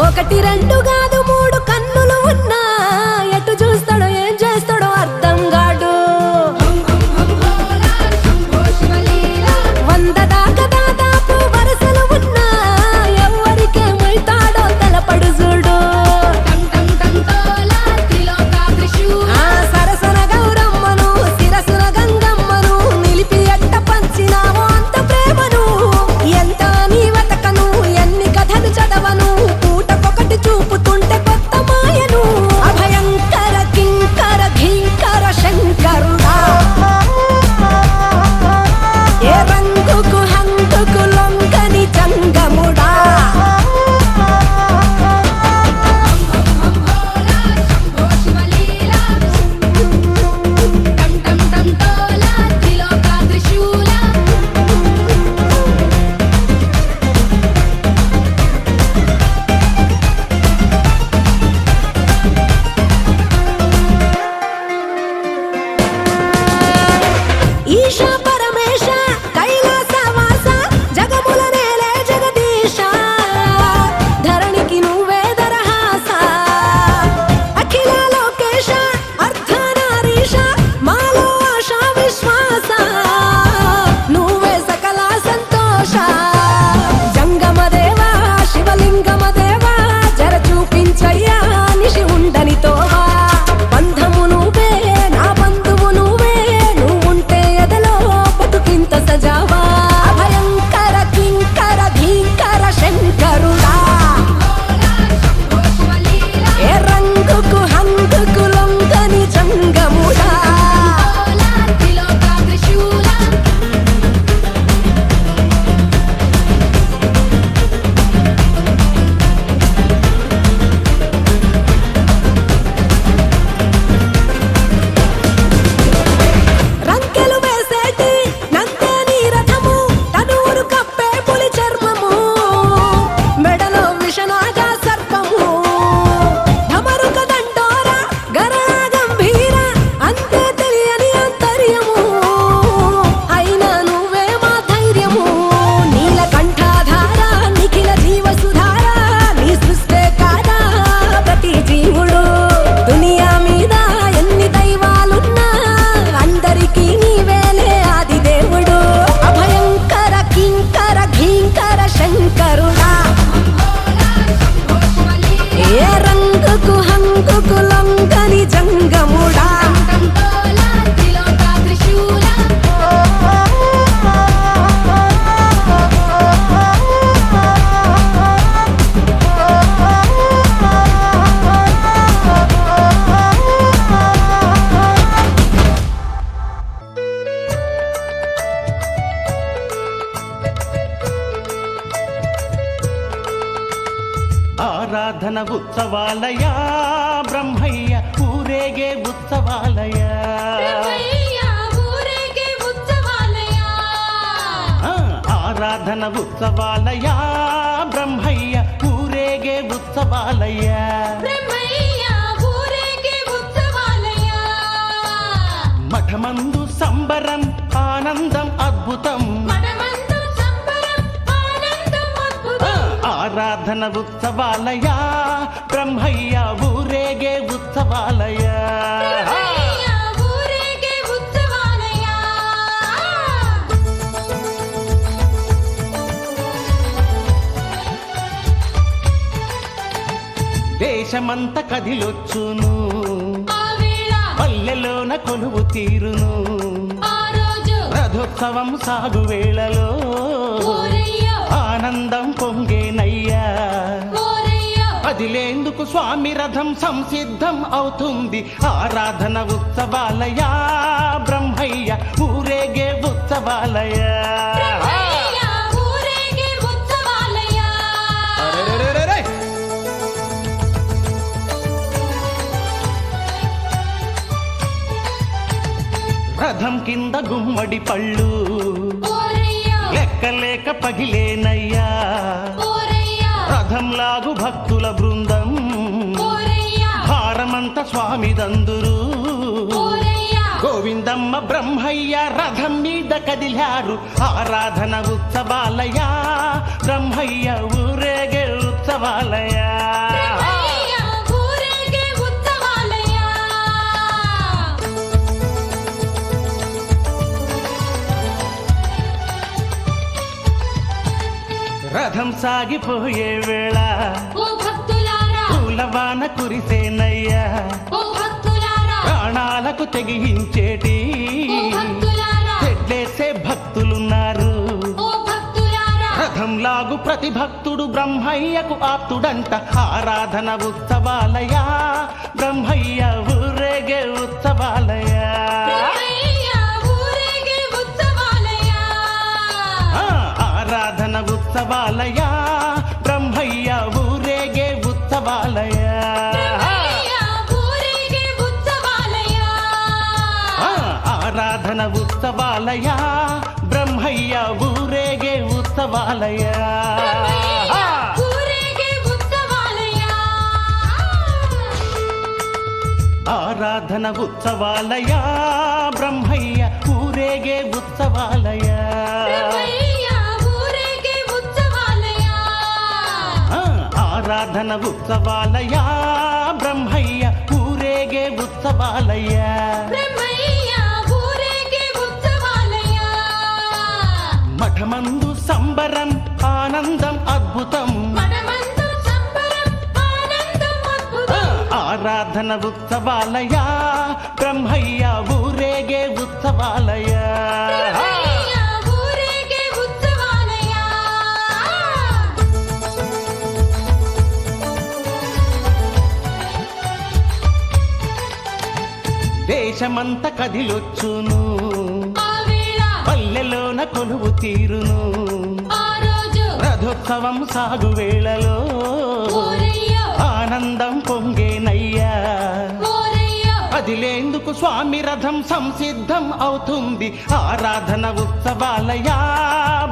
ఒకటి రెండు కాదు మూడు కన్నులు ఉన్నా ఎటు చూస్తాడో ఏం చేస్తాడో అర్థం కాడు. 100 దాకా దాదాపు వరసలు ఉన్నా ఎవరికేమైతాడో తెలపడు చూడు. సరసన గౌరమ్మను శిరసున గంగమ్మను నిలిపి ఎట్ట పంచినావో అంత ప్రేమను. ఎంత నీ వెతకను ఎన్ని కథలు చదవను పూటకొకటి చూపుతుంటే కొత్త మాయను. అభయంకర కింకర ఘీంకర శంకరుడా ఏ రంగుకు హంగుకు లొంగని జంగముడా. ఈశా పరమేశ కైలాస వాస జగముల నేలే జగదీశ ధరణికి నువ్వే దరహాస. అఖిల లోకేశ అర్ధనారీశ మాలో ఆశ విశ్వాస నువ్వే సకల సంతోష. జంగమ దేవా శివలింగమ దేవా జర చూపించయ్యా నిషి ఉండని తోవా. బంధము నువ్వే నా బంధువు నువ్వే నువ్వుంటే ఎదలో బతుకింత సజావా. అభయంకర కింకర ధీంకర శంకరుడా ఏ రంగుకు హంగుకు లొంగని జంగముడా. రంకెలు వేసేటి నందే నీ రథము తనువును కప్పే పులి చర్మము మెడలో విషనాగ సర్పము. ఢమరుక దండోర గరళ గంభీర అంతే తెలియని అంతర్యము. అయినా నువ్వే మా ధైర్యము. నీలకంఠాధార నిఖిల జీవసుధార నీ సృష్టే కాదా ప్రతి జీవుడు. దునియా మీద ఎన్ని దైవాలున్నా అందరికీ నీవేలే ఆది దేవుడు. అభయంకర కింకర ఘీంకర శంకరుడా ఏ రంగుకు హంగుకు లొంగని జంగముడా. ఆరాధన ఉత్సవాలయ బ్రహ్మయ్య ఊరేగే ఉత్సవాలయ. ఆరాధన ఉత్సవాలయ బ్రహ్మయ్య ఊరేగే ఉత్సవాలయ. మఠమందు సంబరం ఆనందం అద్భుతం. ఆరాధన ఉత్సవాలయ బ్రహ్మయ్య ఊరేగే ఉత్సవాలయ. దేశమంత కదిలొచ్చును పల్లెలోన కొలువు తీరును. రథోత్సవం సాగు వేళలో ఆనందం పొంగేనయ్యా. కదిలేందుకు స్వామి రథం సంసిద్ధం అవుతుంది. ఆరాధన ఉత్సవాలయ బ్రహ్మయ్య ఊరేగే ఉత్సవాలయ. రథం కింద గుమ్మడి పళ్ళు లెక్కలేక పగిలేనయ్యా. రథం లాగు భక్తుల బృందం భారమంత స్వామిదందురు. గోవిందమ్మ బ్రహ్మయ్య రథం మీద కదిలారు. ఆరాధన ఉత్సవాలయ బ్రహ్మయ్య ఊరేగే ఉత్సవ ఉత్సవాలయా బ్రహ్మయ్య ఊరేగే ఉత్సవాలయ రథం సాగిపోయే వేళ ఓ భక్తులారా పూలవాన కురిసేనయ్యా ఓ భక్తులారా ప్రాణాలకు తెగించేటి ఓ భక్తులారా చెడ్లేసే భక్తులున్నారు ఓ భక్తులారా రథం లాగు ప్రతి భక్తుడు బ్రహ్మయ్యకు ఆప్తుడంట ఆరాధన ఉత్సవాలయా బ్రహ్మయ్య ఊరేగే ఉత్సవాలయా బ్రహ్మయ్య ఊరేగే ఉత్సవాలయ ఆరాధన ఉత్సవాలయా బ్రహ్మయ్య ఊరేగే ఉత్సవాలయా బ్రహ్మయ్య ఊరేగే ఉత్సవాలయ ఆరాధన ఉత్సవాలయా బ్రహ్మయ్య ఊరేగే ఉత్సవాలయా ఊరేగే ఉత్సవాలయ ఆరాధన ఉత్సవాలయా బ్రహ్మయ్య ఊరేగే ఉత్సవాలయా బ్రహ్మయ్య ఊరేగే ఉత్సవాలయ ఆరాధన ఉత్సవాలయా బ్రహ్మయ్య ఊరేగే ఉత్సవాలయా బ్రహ్మయ్య ఊరేగే ఉత్సవాలయ మఠమందు సంబరం ఆనందం అద్భుతం మనమందు సంబరం ఆనందం అద్భుతం ఆరాధన ఉత్సవాలయా బ్రహ్మయ్య ఊరేగే ఉత్సవాలయా బ్రహ్మయ్య ఊరేగే ఉత్సవాలయ దేశమంత కదిలొచ్చును ఆ వేళ పల్లెలోన కొలువు తీరును ఆ రోజు రథోత్సవం సాగు వేళలో ఓరయ్యో ఆనందం పొంగేనయ్యా ఓరయ్యో అదిలేందుకు స్వామి రథం సంసిద్ధం అవుతుంది ఆరాధన ఉత్సవాలయా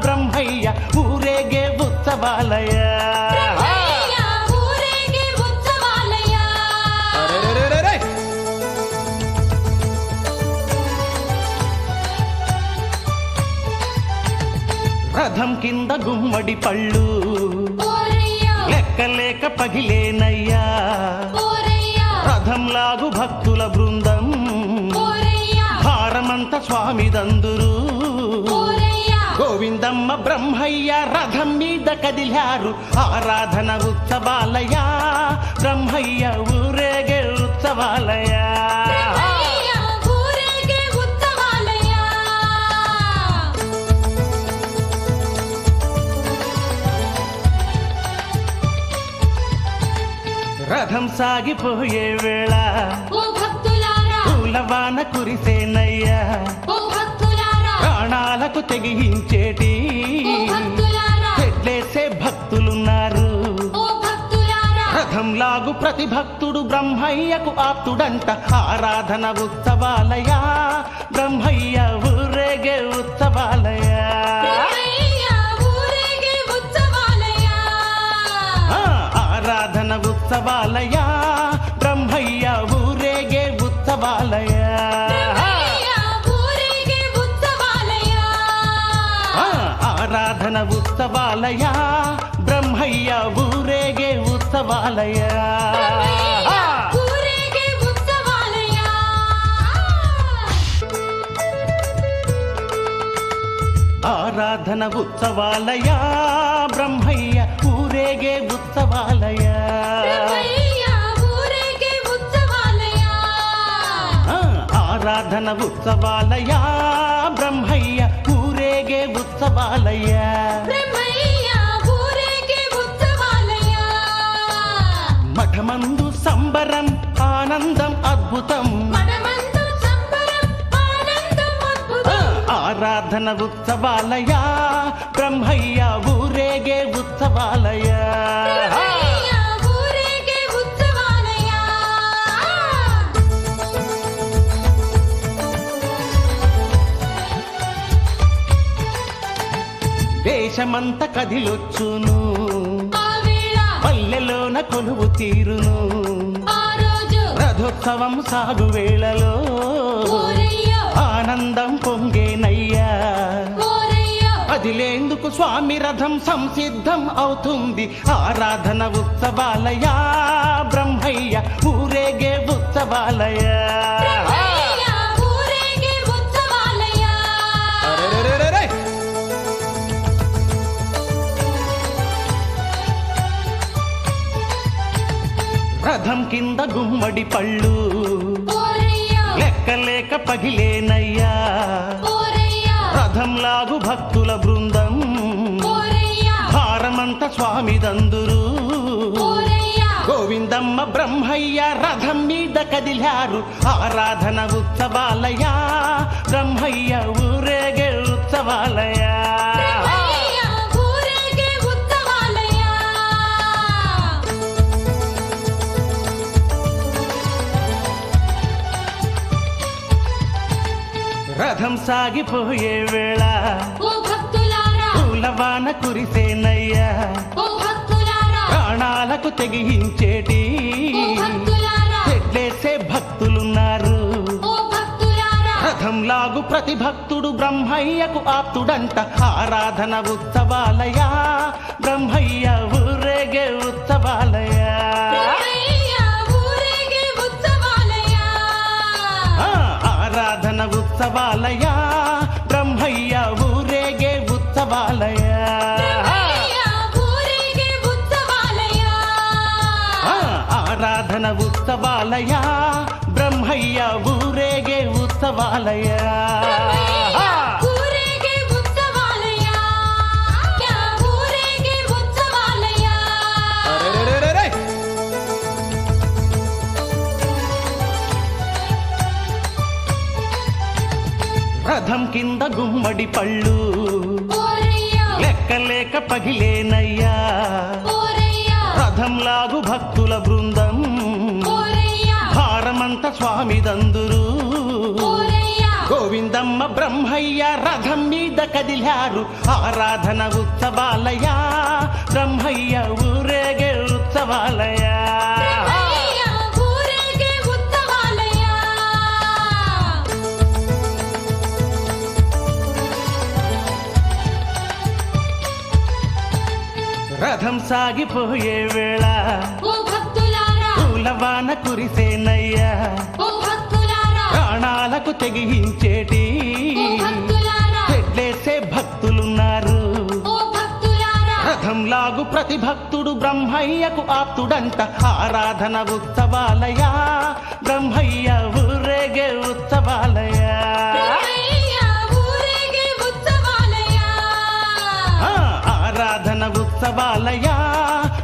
బ్రహ్మయ్య ఊరేగే ఉత్సవాలయా బ్రహ్మయ్య ఊరేగే ఉత్సవాలయ అరెరెరెరెరె! రథం కింద గుమ్మడి పళ్ళు ఓరయ్యో లెక్కలేక పగిలేనయ్యా ఓరయ్యో రథం లాగు భక్తుల బృందం ఓరయ్యో భారమంత స్వామిదందురు ఓరయ్యో గోవిందమ్మ బ్రహ్మయ్య రథం మీద కదిలారు ఆరాధన ఉత్సవాలయా బ్రహ్మయ్య ఊరేగే ఉత్సవాలయా బ్రహ్మయ్య ఊరేగే ఉత్సవాలయ రథం సాగిపోయే వేళ ఓ భక్తులారా పూలవాన కురిసేనయ్యా ఓ భక్తులారా ప్రాణాలకు తెగించేటి ఓ భక్తులారా చెడ్లేసే భక్తులున్నారు ఓ భక్తులారా రథం లాగు ప్రతి భక్తుడు బ్రహ్మయ్యకు ఆప్తుడంట ఆరాధన ఉత్సవాలయా బ్రహ్మయ్య ఊరేగే ఉత్సవాలయా బ్రహ్మయ్య ఊరేగే ఉత్సవాలయ ఆరాధన ఉత్సవాలయా బ్రహ్మయ్య ఊరేగే ఉత్సవాలయా బ్రహ్మయ్య ఊరేగే ఉత్సవాలయ ఆరాధన ఉత్సవాలయా బ్రహ్మయ్య ఊరేగే ఉత్సవాలయా బ్రహ్మయ్య ఊరేగే ఉత్సవాలయ ఆరాధన ఉత్సవాలయా బ్రహ్మయ్య ఊరేగే ఉత్సవాలయా బ్రహ్మయ్య ఊరేగే ఉత్సవాలయ ఆరాధన ఉత్సవాలయా బ్రహ్మయ్య ఊరేగే ఉత్సవాలయా బ్రహ్మయ్య ఊరేగే ఉత్సవాలయ మఠమందు సంబరం ఆనందం అద్భుతం మనమందు సంబరం ఆనందం అద్భుతం ఆరాధన ఉత్సవాలయా బ్రహ్మయ్య ఊరేగే ఉత్సవాలయా బ్రహ్మయ్య ఊరేగే ఉత్సవాలయ దేశమంత కదిలొచ్చును ఆ వేళ పల్లెలోన కొలువు తీరును ఆ రోజు రథోత్సవం సాగు వేళలో ఓరయ్యో ఆనందం పొంగేనయ్యా ఓరయ్యో కదిలేందుకు స్వామి రథం సంసిద్ధం అవుతుంది. ఆరాధన ఉత్సవాలయ బ్రహ్మయ్య ఊరేగే ఉత్సవాలయ. బ్రహ్మయ్య ఊరేగే ఉత్సవాలయ. అరెరెరెరెరె! రథం కింద గుమ్మడి పళ్ళు ఓరయ్య లెక్కలేక పగిలేనయ్యా. ఓరయ్య రథం లాగు భక్తుల బృందం ఓరయ్య భారమంత స్వామిదందురు. ఓరయ్య గోవిందమ్మ బ్రహ్మయ్య రథం మీద కదిలారు. ఆరాధన ఉత్సవాలయ బ్రహ్మయ్య ఊరేగే ఉత్సవాలయ. బ్రహ్మయ్య ఊరేగే ఉత్సవాలయ. రథం సాగిపోయే వేళ ఓ భక్తులారా పూలవాన కురిసేనయ్యా. ఓ భక్తులారా ప్రాణాలకు తెగించేటి ఓ భక్తులారా చెట్లేసే భక్తులున్నారు. ఓ భక్తులారా రథం లాగు ప్రతి భక్తుడు బ్రహ్మయ్యకు ఆప్తుడంట. ఆరాధన ఉత్సవాలయ బ్రహ్మయ్య ఊరేగే ఉత్సవాలయ. బ్రహ్మయ్య ఊరేగే ఉత్సవాలయ. ఆ, ఆరాధన ఉత్సవాలయ బ్రహ్మయ్య ఊరేగే ఉత్సవాలయ. బ్రహ్మయ్య ఊరేగే ఉత్సవాలయ. ఆ, ఆరాధన ఉత్సవాలయ బ్రహ్మయ్య ఊరేగే ఉత్సవాలయ. బ్రహ్మయ్య ఊరేగే ఉత్సవాలయ. ఊరేగే ఉత్సవాలయ. అరెరెరెరెరె! రథం కింద గుమ్మడి పళ్ళు ఓరయ్య లెక్కలేక పగిలేనయ్యా. ఓరయ్య రథం లాగు భక్తుల బృందం ఓరయ్య భారమంత స్వామిదందురు. ఓరయ్య గోవిందమ్మ బ్రహ్మయ్య రథం మీద కదిలారు. ఆరాధన ఉత్సవాలయ బ్రహ్మయ్య ఊరేగే ఉత్సవాలయ. బ్రహ్మయ్య ఊరేగే ఉత్సవాలయ. రథం సాగిపోయే వేళ ఓ భక్తులారా పూలవాన కురిసేనయ్యా. ఓ భక్తులారా ప్రాణాలకు తెగించేటి ఓ భక్తులారా చెట్లేసే భక్తులున్నారు. ఓ భక్తులారా రథం లాగు ప్రతి భక్తుడు బ్రహ్మయ్యకు ఆప్తుడంట. ఆరాధన ఉత్సవాలయ బ్రహ్మయ్య ఊరేగే ఉత్సవాలయ. బ్రహ్మయ్య ఊరేగే ఉత్సవాలయ. ఆ, ఆరాధన ఉత్సవాలయ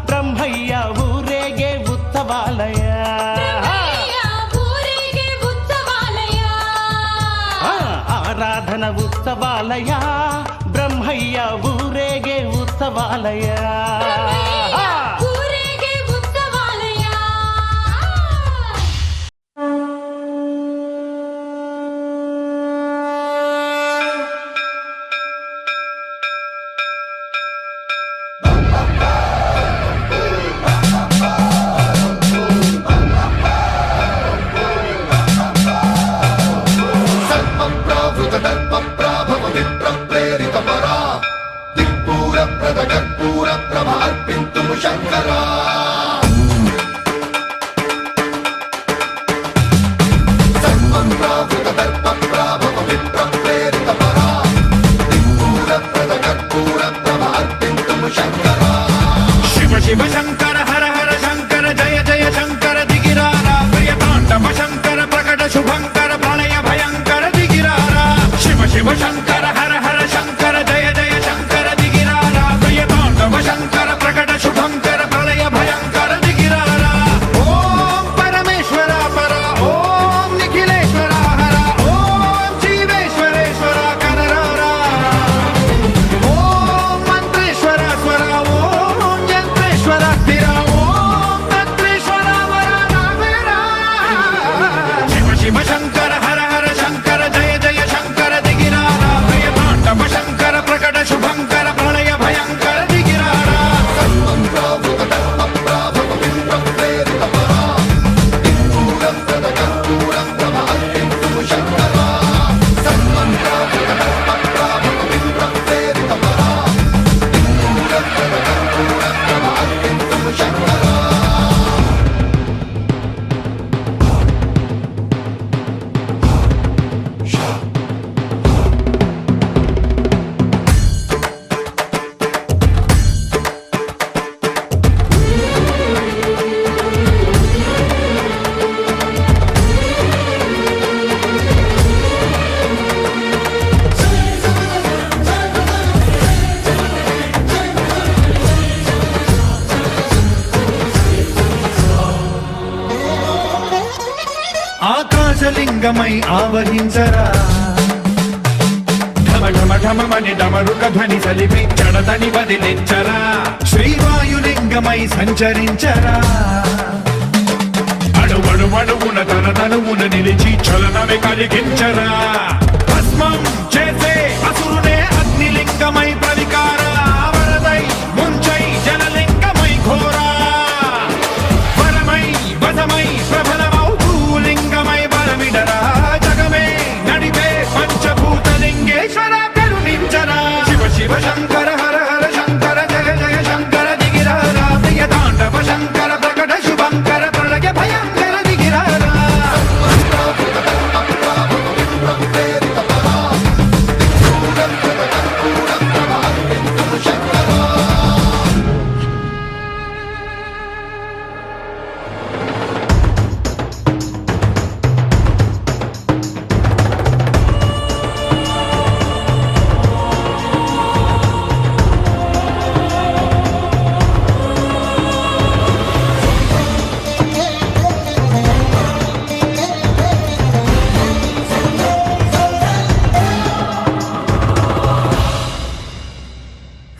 బ్రహ్మయ్య ఊరేగే ఉత్సవాలయ. బ్రహ్మయ్య ఊరేగే ఉత్సవాలయ. ఆ, ఆరాధన ఉత్సవాలయ బ్రహ్మయ్య ఊరేగే ఉత్సవాలయ. బ్రహ్మయ్య ఊరేగే ఉత్సవాలయ. सर्वप्रावृतदर्पप्राभव विप्रप्रेरितपरा दिक्पूरप्रदकर्पूरप्र ఆకాశలింగమై ఆవహించరా ఢమఢమఢమని డమరుక ధ్వని సలిపి జడతని వదిలించరా శ్రీవాయులింగమై సంచరించరా అడుగడుగడుగున తన తనువున నిలిచి చలనమే కలిగించరా భస్మం చేసే అసురునే అగ్నిలింగమై ప్రవికార వరదై ముంచై జలలింగమై ఘోరా వరమై వసమై ప్రబలమౌ భూలింగమై బలమిడరా జగమే నడిపే పంచభూతలింగేశ్వర కరుణించరా శివ శివ శంకర హర హర శంకర జయ జయ శంకర దిగిరారా ప్రియ తాండవ శంకర ప్రకట శుభంకర ప్రళయ భయంకర దిగిరారా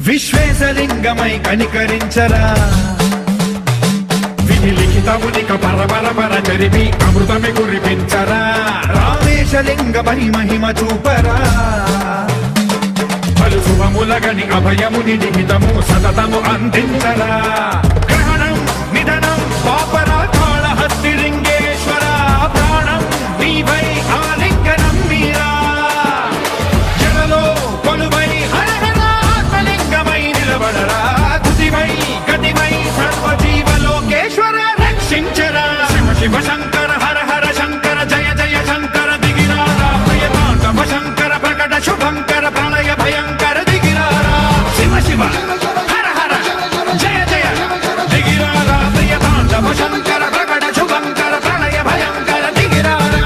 విశ్వేశలింగమై కనికరించరా విధి లిఖితమునిక పరపర జరిపి అమృతమి కురిపించరా రామేశలింగమై మహిమ చూపరా పలు శుభములగని అభయముని నిహితము సతతము అందించరా గ్రహణం నిధనం పాపరా కాళహస్తిలింగేశ్వర ప్రాణం నీవై ఆలింగనం మీరా జలలో కొలువై హర నిలబడరా తుదివై గతివై సర్వజీవలోకేశ్వర రక్షించరా శివ శివ శంకర హర హర శంకర జయ జయ శంకర దిగిరారా ప్రియతాండవ శంకర ప్రకట శుభంకర ప్రళయ భయంకర దిగిరారా శివ శివ హర హర జయ జయ దిగిరారా ప్రియతాండవ శంకర ప్రకట శుభంకర ప్రళయ భయంకర దిగిరారా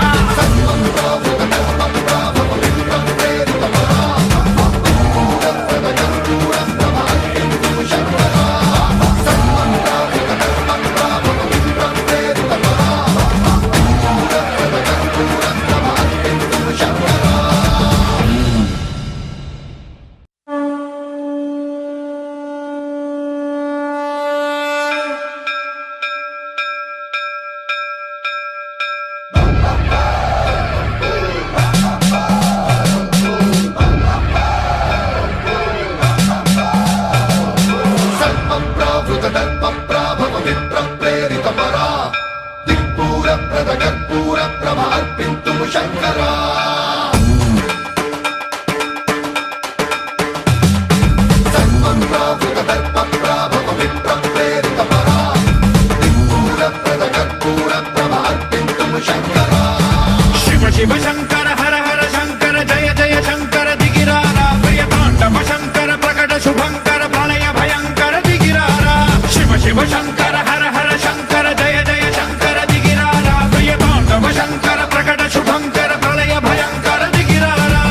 శివ శివ శంకర హర హర శంకర జయ జయ శంకర దిగిరారా ప్రియతాండవ శంకర ప్రకట శుభంకర ప్రళయ భయంకర దిగిరారా శివ శివ శంకర హర హర శంకర జయ జయ శంకర దిగిరారా ప్రియతాండవ శంకర ప్రకట శుభంకర ప్రళయ భయంకర దిగిరారా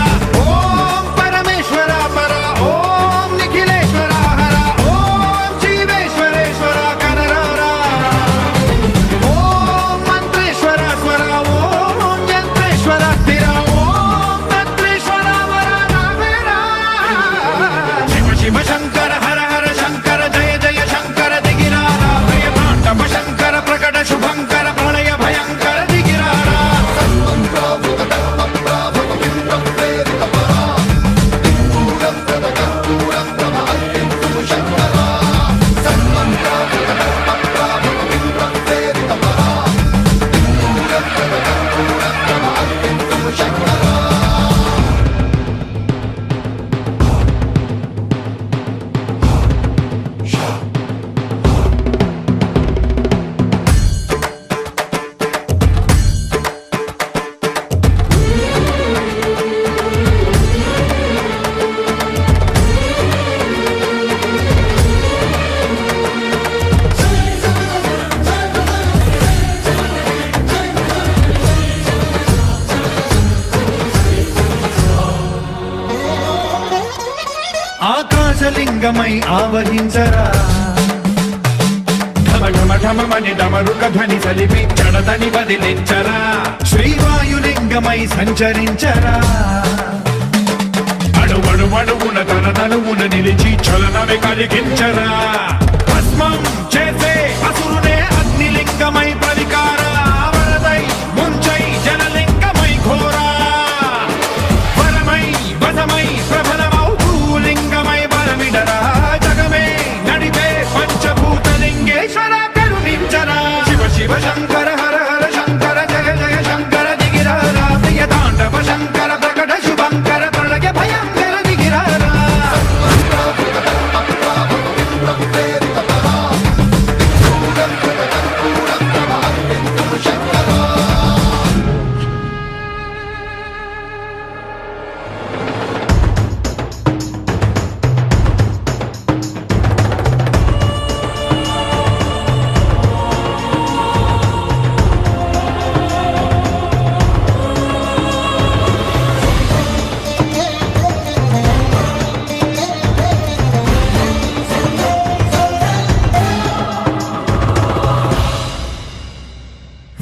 ఓం పరమేశ్వర పర ఓం నిఖిలేశ్వర హర ఓం జీవేశ్వరేశ్వర కరరారా ఓం మంత్రేశ్వర స్వర ఓం యంత్రేశ్వర స్థిర ఓం తంత్రేశ్వర వర నావేరా శివ శివ శంకర హర హర శంకర జయ జయ శంకర దిగిరారా ప్రియతాండవ శంకర ప్రకట శుభంకర ప్రళయ భయంకర దిగిరారా ఆకాశలింగమై ఆవహించరా ఢమఢమ ఢమఢమమని డమరుక ధ్వని సలిపి చడదని వదిలించరా శ్రీవాయులింగమై సంచరించరా అణువణువున తన తనువున నిలిచి చలనమే కలిగించరా భస్మం చేసే అసురునే అగ్నిలింగమై పరికారా వరదై ముంచై జలలింగమై ఘోరా వరమై వసమై ప్రబలమౌతూ లింగమై బలమిడరా జగమే నడిపే పంచభూతలింగేశ్వర కరుణించరా శివ శివ శంకర హర హర శంకర జయ జయ శంకర దిగిరారా ప్రియ తాండవ శంకర ప్రకట శుభంకర ప్రళయ భయంకర దిగిరారా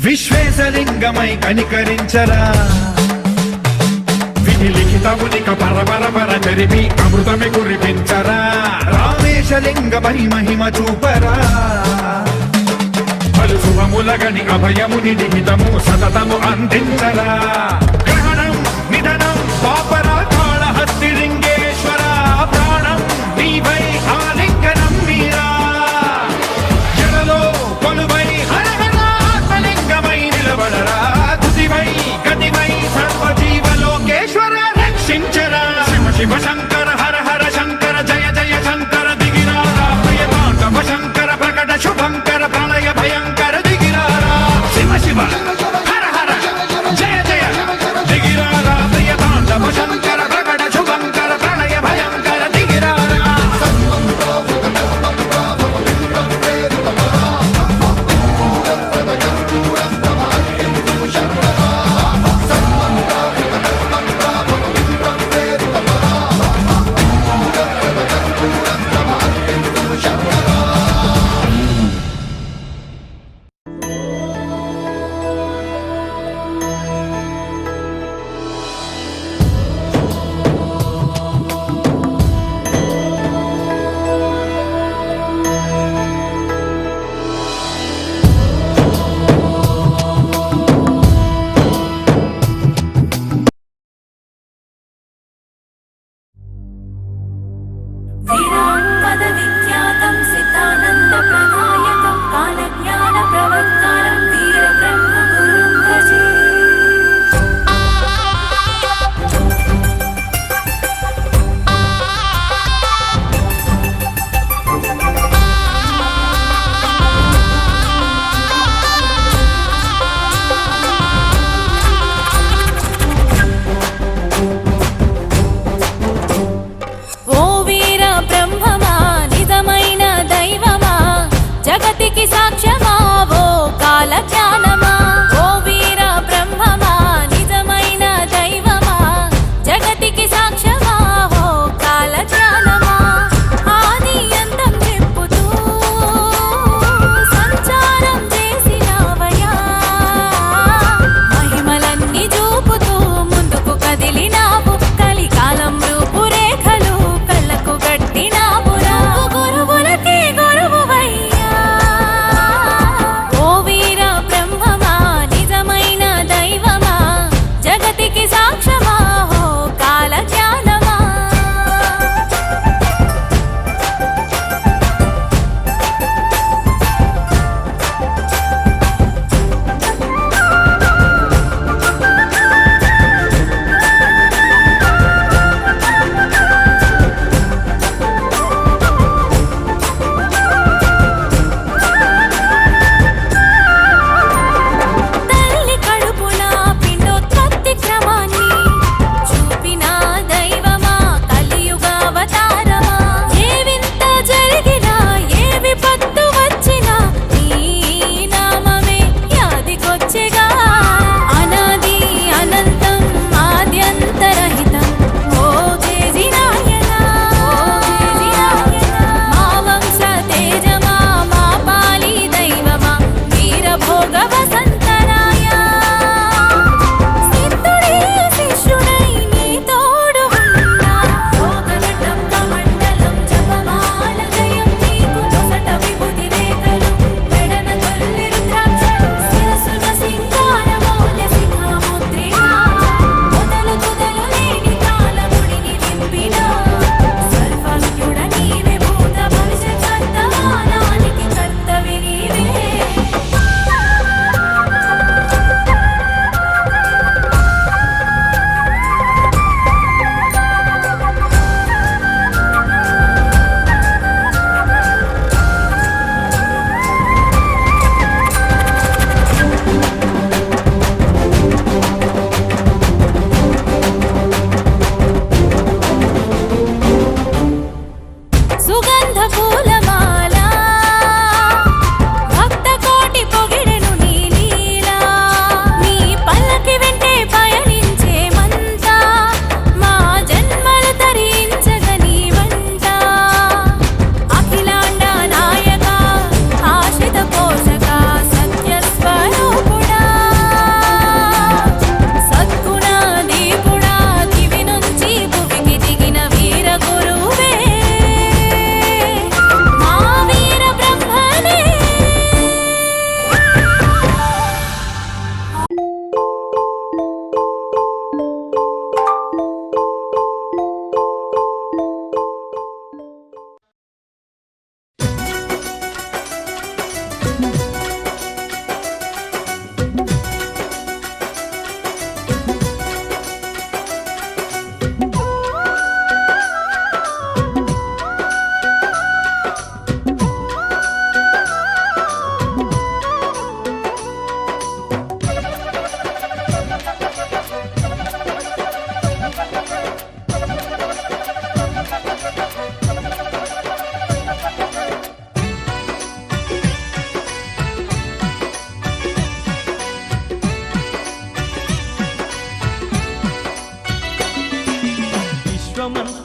విశ్వేశలింగమై కనికరించరా విధి లిఖితమునిక పరపర చరిపి అమృతమి కురిపించరా రామేశలింగమై మహిమ చూపరా పలు శుభములగని అభయముని నిహితము సతతము అందించరా గ్రహణం నిధనం పాపరా కాళహస్తి లింగేశ్వర ప్రాణం నీవై ఆలింగనం మీరా జలలో కొలువై హరహరాత్మలింగమై నిలబడరా తుదివై గతివై సర్వజీవలోకేశ్వర రక్షించరా శివ శివ శంకర హర హర శంకర జయ జయ శంకర దిగిరారా ప్రియ తాండవ శంకర ప్రకట శుభంకర ప్రళయ భయంకర దిగిరారా శివ శివ హర హర జయ జయ దిగిరారా ప్రియ తాండవ శంకర ప్రకట శుభంకర ప్రళయ భయంకర దిగిరారా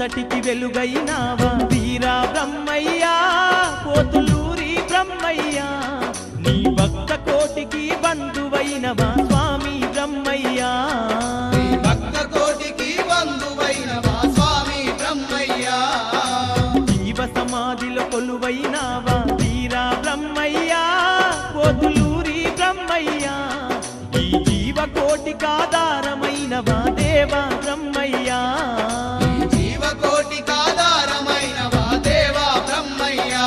విశ్వమంతటికి వెలుగైనావా వీరా బ్రహ్మయ్యా పోతులూరి బ్రహ్మయ్యా నీ భక్త కోటికి బంధువైనవా స్వామి బ్రహ్మయ్యా భక్త కోటికి బంధువైనవా స్వామి బ్రహ్మయ్యా జీవ సమాధిలో కొలువైనావా వీరా బ్రహ్మయ్యా పోతులూరి బ్రహ్మయ్యా ఈ జీవ కోటికాధారమైనవా దేవా బ్రహ్మయ్యా జీవకోటికి ఆధారమైనవా దేవా బ్రహ్మయ్యా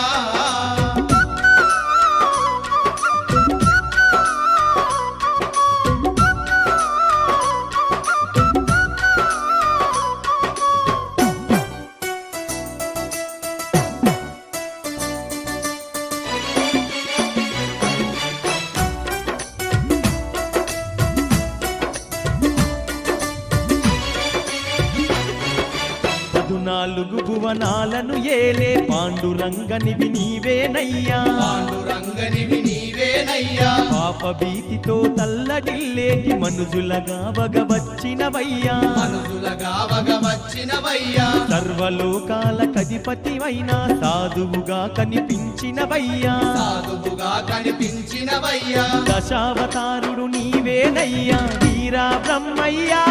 పదునాలుగు భువనాలను ఏలే పాండురంగనివి నీవేనయ్యా పాండురంగనివి నీవేనయ్యా పాప భీతితో తల్లడిల్లేటి మనుజులగా వగవచ్చినవయ్యా మనుషులగా వగవచ్చినవయ్యా సర్వలోకాల కధిపతివైనా సాధువుగా కనిపించినవయ్యా సాధువుగా కనిపించినవయ్యా దశావతారుడు నీవేనయ్యా వీరా బ్రహ్మయ్యా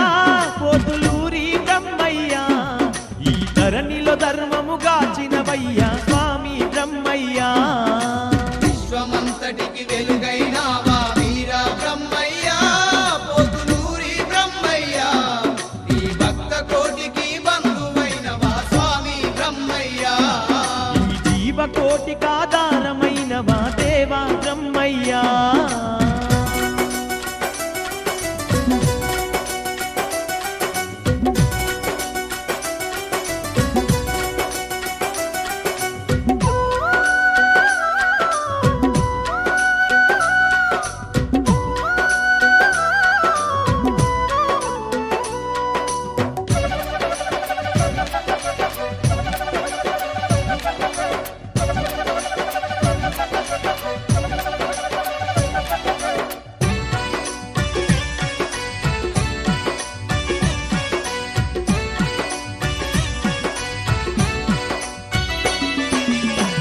పోతులూరి బ్రహ్మయ్యా ఈ ధరణిలో ధర్మము గాచినవయ్యా స్వామి బ్రహ్మయ్యా విశ్వమంతటికి వెలుగైనావా వీరా బ్రహ్మయ్యా పోతులూరి బ్రహ్మయ్యా ఈ భక్త కోటికి బంధువైనవా స్వామి బ్రహ్మయ్యా ఈ జీవ కోటికాధారమైనవా దేవా బ్రహ్మయ్యా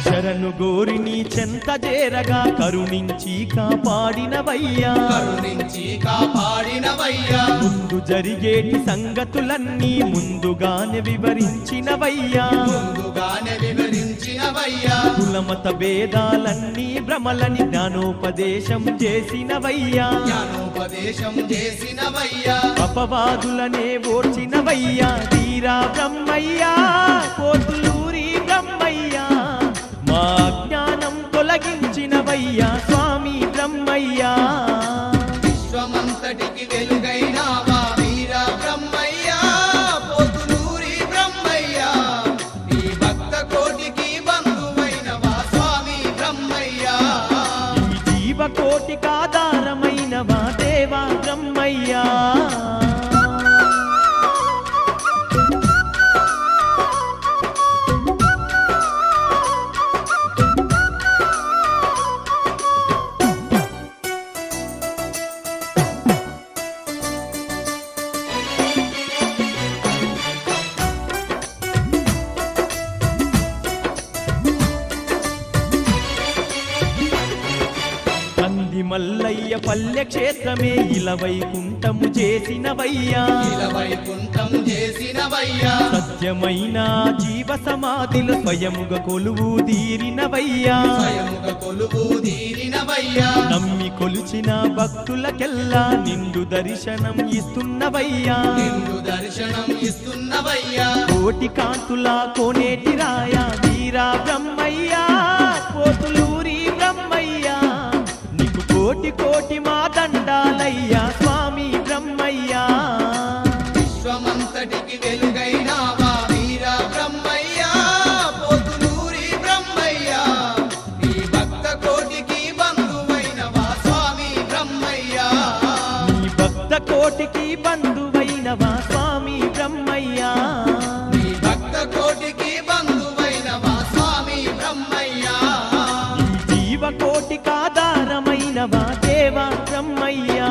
శరణు గోరి నీ చెంత చేరగా కరుణించి కాపాడినవయ్యా కరుణించి కాపాడినవయ్యా ముందు జరిగేటి సంగతులన్నీ ముందుగానే వివరించినవయ్యా ముందుగానే వివరించినవయ్యా కులమత భేదాలన్నీ భ్రమలని జ్ఞానోపదేశం చేసినవయ్యా జ్ఞానోపదేశం చేసినవయ్యా అపవాదులనే ఓర్చినవయ్యా వీరా బ్రహ్మయ్యా పోతులూరి బ్రహ్మయ్యా మా జ్ఞానం తొలగించినవయ్యా స్వామి బ్రహ్మయ్యా విశ్వమంతటికి వెలుగైనావా వీరా బ్రహ్మయ్యా పోతులూరి బ్రహ్మయ్యా ఈ భక్త కోటికి బంధువైనవా స్వామి బ్రహ్మయ్యా ఈ జీవ కోటికాధారమైనవా దేవా బ్రహ్మయ్యా కంది మల్లయ్య పల్లె క్షేత్రమే ఇలా వైకుంఠము చేసినవయ్యా వైకుంఠం చేసినవయ్యా సత్యమైన జీవ సమాధిలో స్వయముగా కొలువు తీరినవయ్యా స్వయముగా కొలువు తీరినవయ్యా నమ్మి కొలిచిన భక్తులకెల్లా నిండు దర్శనం ఇస్తున్నవయ్యా నిన్ను దర్శనం ఇస్తున్నవయ్యా కోటి కాంతుల కోనేటి రాయ వీరా బ్రహ్మయ్యా పోతులూరి బ్రహ్మయ్యా నీకు కోటి కోటి మా దండాలయ్యా స్వామి బ్రహ్మయ్యా విశ్వమంతటికి వెలుగైనావా వీరా బ్రహ్మయ్యా పోతులూరి బ్రహ్మయ్యా ఈ భక్త కోటికి బంధువైనవా స్వామి బ్రహ్మయ్యా నీ భక్త కోటికి బంధువైనవా స్వామి బ్రహ్మయ్యా ఈ భక్త కోటికి బంధువైనవా స్వామి బ్రహ్మయ్యా ఈ జీవ కోటికాధారమైనవా దేవా బ్రహ్మయ్యా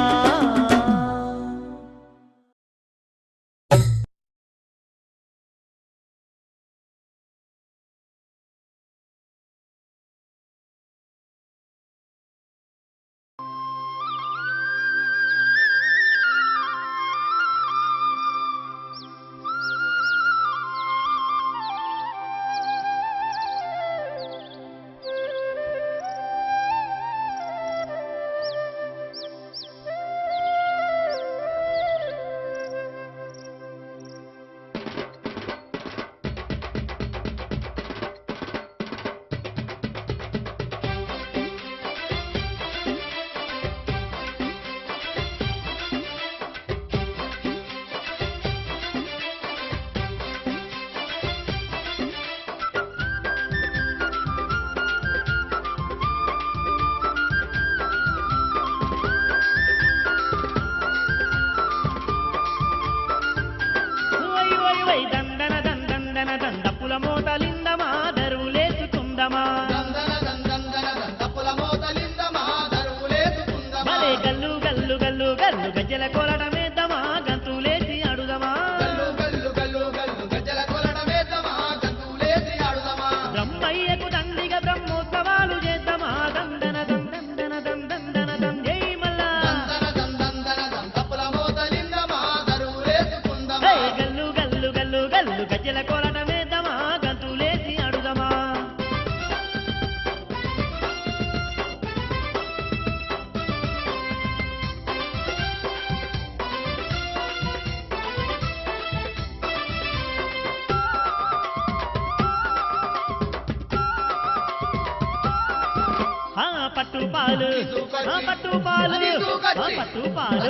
గల్లు గల్లు గల్లు గల్లు గజ్జల కోలటమేద్దామా గంతులేసి అడుదమా గల్లు గల్లు గల్లు గల్లు గజ్జల కొలటమేద్దామా గంతులేసి ఆడుదామా బ్రహ్మయ్యకు దండిగా బ్రహ్మోత్సవాలు చేద్దామా దందన దందన దందన దం జై మల్లా దందన తప్పుల మోతలిందమా దరువులేసుకుందామా గల్లు గల్లు గల్లు గల్లు గజ్జల కోలటమేద్దామా గంతులేసి అడుదమా పట్టు పాలు పట్టు పాలు పట్టు పాలు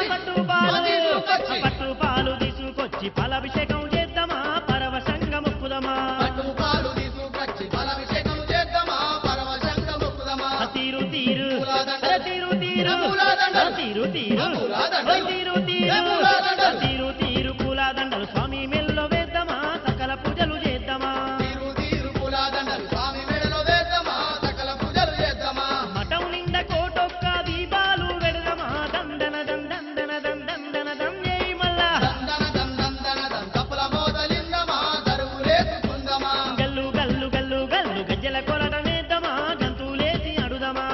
పట్టు పాలు పట్టు పాలు తీసుకొచ్చి పాలాభిషేకం చేద్దామా పరవశంగా మొక్కుదమా పట్టు పాలు తీసుకొచ్చి పాలాభిషేకం చేద్దామా పరవశంగా మొక్కుదామా తీరు తీరు తీరు తీరు తీరు తీరు తీరు తీరు తీరు తీరు పూలదండలు స్వామి మెల్లో వేద్దామా సకల పూజలు చేద్దామా తీరు తీరు పూలదండలు స్వామి మెడలో వేద్దామా సకల పూజలు చేద్దామా మఠం నిండా కోటొక్క దీపాలు వెడదామా దందన దందన దందన దం జై మల్లా దందన తప్పుల మోతలిందమా దరువులేసుకుందామా గల్లు గల్లు గల్లు గల్లు గజ్జల కొలటమేద్దామా గంతులేసి అడుదమా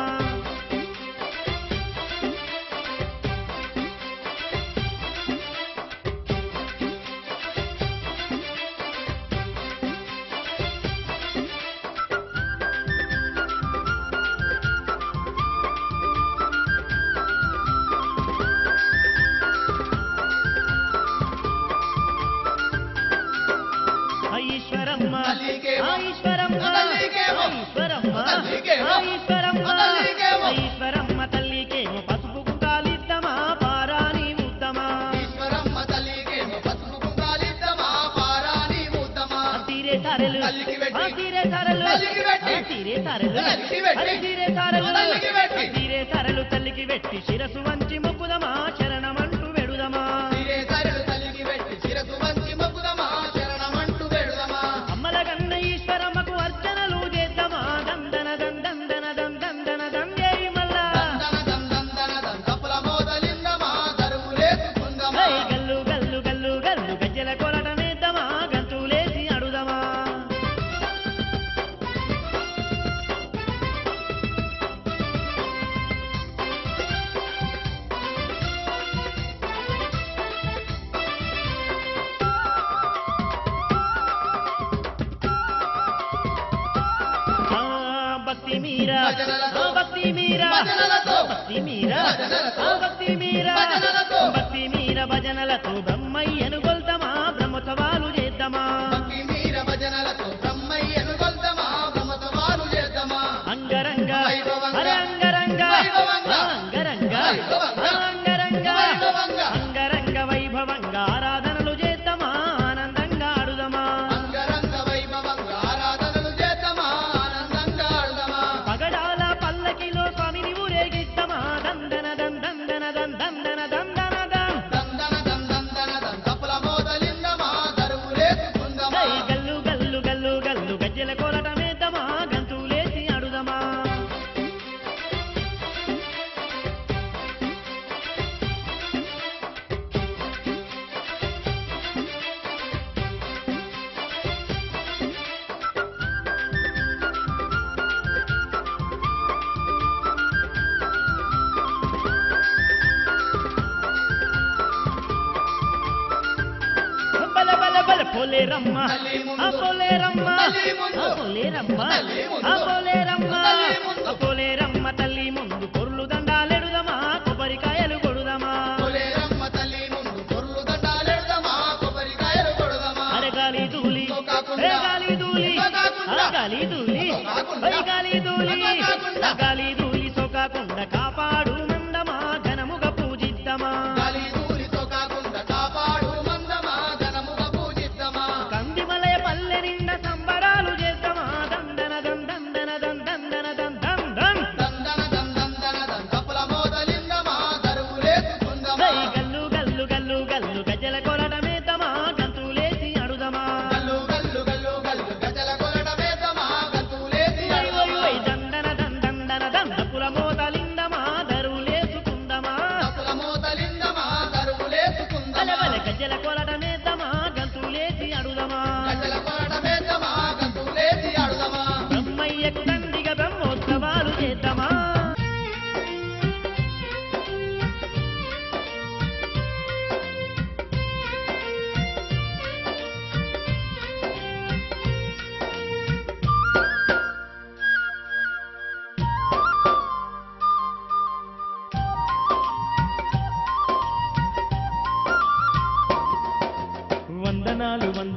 ఈశ్వరమ్మ తల్లికేమో, ఈశ్వరమ్మ తల్లికేమో, ఈశ్వరమ్మ తల్లికేమో, ఈశ్వరమ్మ తల్లికేమో. ఈశ్వరమ్మ తల్లికేమో పసుపు కుంకాలిద్దామా పారాని ముద్దమా ఈశ్వరమ్మ తల్లికేమో పసుపు కుంకాలిద్దామా పారాని ముద్దమా తీరే తారెలు తల్లికి పెట్టి, తీరే తారెలు తల్లికి పెట్టి, తీరే తారెలు తల్లికి పెట్టి, తీరే తారెలు తల్లికి పెట్టి, తీరే తారెలు తల్లికి పెట్టి శిరసు వంచి మొక్కుదమా శరణమంటూ వెడుదమా తీరే తరలు తల్లికి పెట్టి శిరసు వంచి మొక్కుదామా శరణమంటూ వేడుదామా అమ్మల గన్న ఈశ్వరమ్మకు అర్చనలు చేద్దామా దందన దందన దందన దం జై మల్లా దందన తప్పుల మోతలిందమా దరువులేసుకుందామా గల్లు గల్లు గల్లు గల్లు గజ్జల కొలటమేద్దామా గంతులేసి అడుదమా భక్తి మీరా భజనలతో, భక్తి మీరా భజనలతో, భక్తి మీరా భజనలతో, భక్తి మీరా భజనలతో, భక్తి మీర భజనలతో బ్రహ్మయ్యను గొల్తమా బ్రహ్మోత్సవాలు చేద్దామా భక్తి మీర భజనలతో బ్రహ్మయ్యను కొల్దామా బ్రహ్మోత్సవాలు చేద్దామా అంగరంగ వైభవంగా, అరే అంగరంగ వైభవంగా, అంగరంగ వైభవంగా, అంగరంగ వైభవంగా, అంగరంగ వైభవంగా ఆరాధనలు చేద్దామా ఆనందంగా ఆడుదమా అంగరంగ వైభవంగా ఆరాధనలు చేద్దామా ఆనందంగా ఆడుదామా పగడాల పల్లకిలో స్వామిని ఊరేగిద్దామా దందన దందన దందన దందన దం దందన తప్పుల మోతలిందమా దరువులేసుకుందామా గల్లు గల్లు గల్లు గల్లు గజ్జల కోలటమేద్దామా గంతులేసి అడుదమా బల బల బల పోలేరమ్మ తల్లి ముందు, ఆ పోలేరమ్మ తల్లి ముందు, ఆ పోలేరమ్మ తల్లి ముందు, ఆ పోలేరమ్మ తల్లి ముందు, ఆ పోలేరమ్మ తల్లి ముందు పొర్లు దండాలెడుదమా కొబ్బరికాయలు కొడుదమా పోలేరమ్మ తల్లి ముందు పొర్లు దండాలెడదామా కొబ్బరికాయలు కొడదామా అరగాలి దూలి సోకాకుండా, ఏ గాలి దూలి సోకాకుండా, ఆ గాలి దూలి సోకాకుండా, ఏ గాలి దూలి సోకాకుండా, ఆ గాలి దూలి సోకాకుండా కాపాడు మందమా ఘనముగా పూజిద్దామా గాలి దూలితో కాకుండా కాపాడు మందమా ఘనముగా పూజిద్దామా కందిమలయ పల్లె నిండా సంబరాలు చేద్దామా దందన దందన దందన దం దందన తప్పుల మోతలిందమా దరువులేసుకుందామా గల్లు గల్లు గల్లు గల్లు గజ్జల కొలటమేద్దామా గంతులేసి అడుదమా గల్లు గల్లు గల్లు గల్లు గజల కొలటమేద్దామా గంతులేసి వై వై వై ఆడుదామా. దందన దందన దందపుల మోతలిందమా దరువులే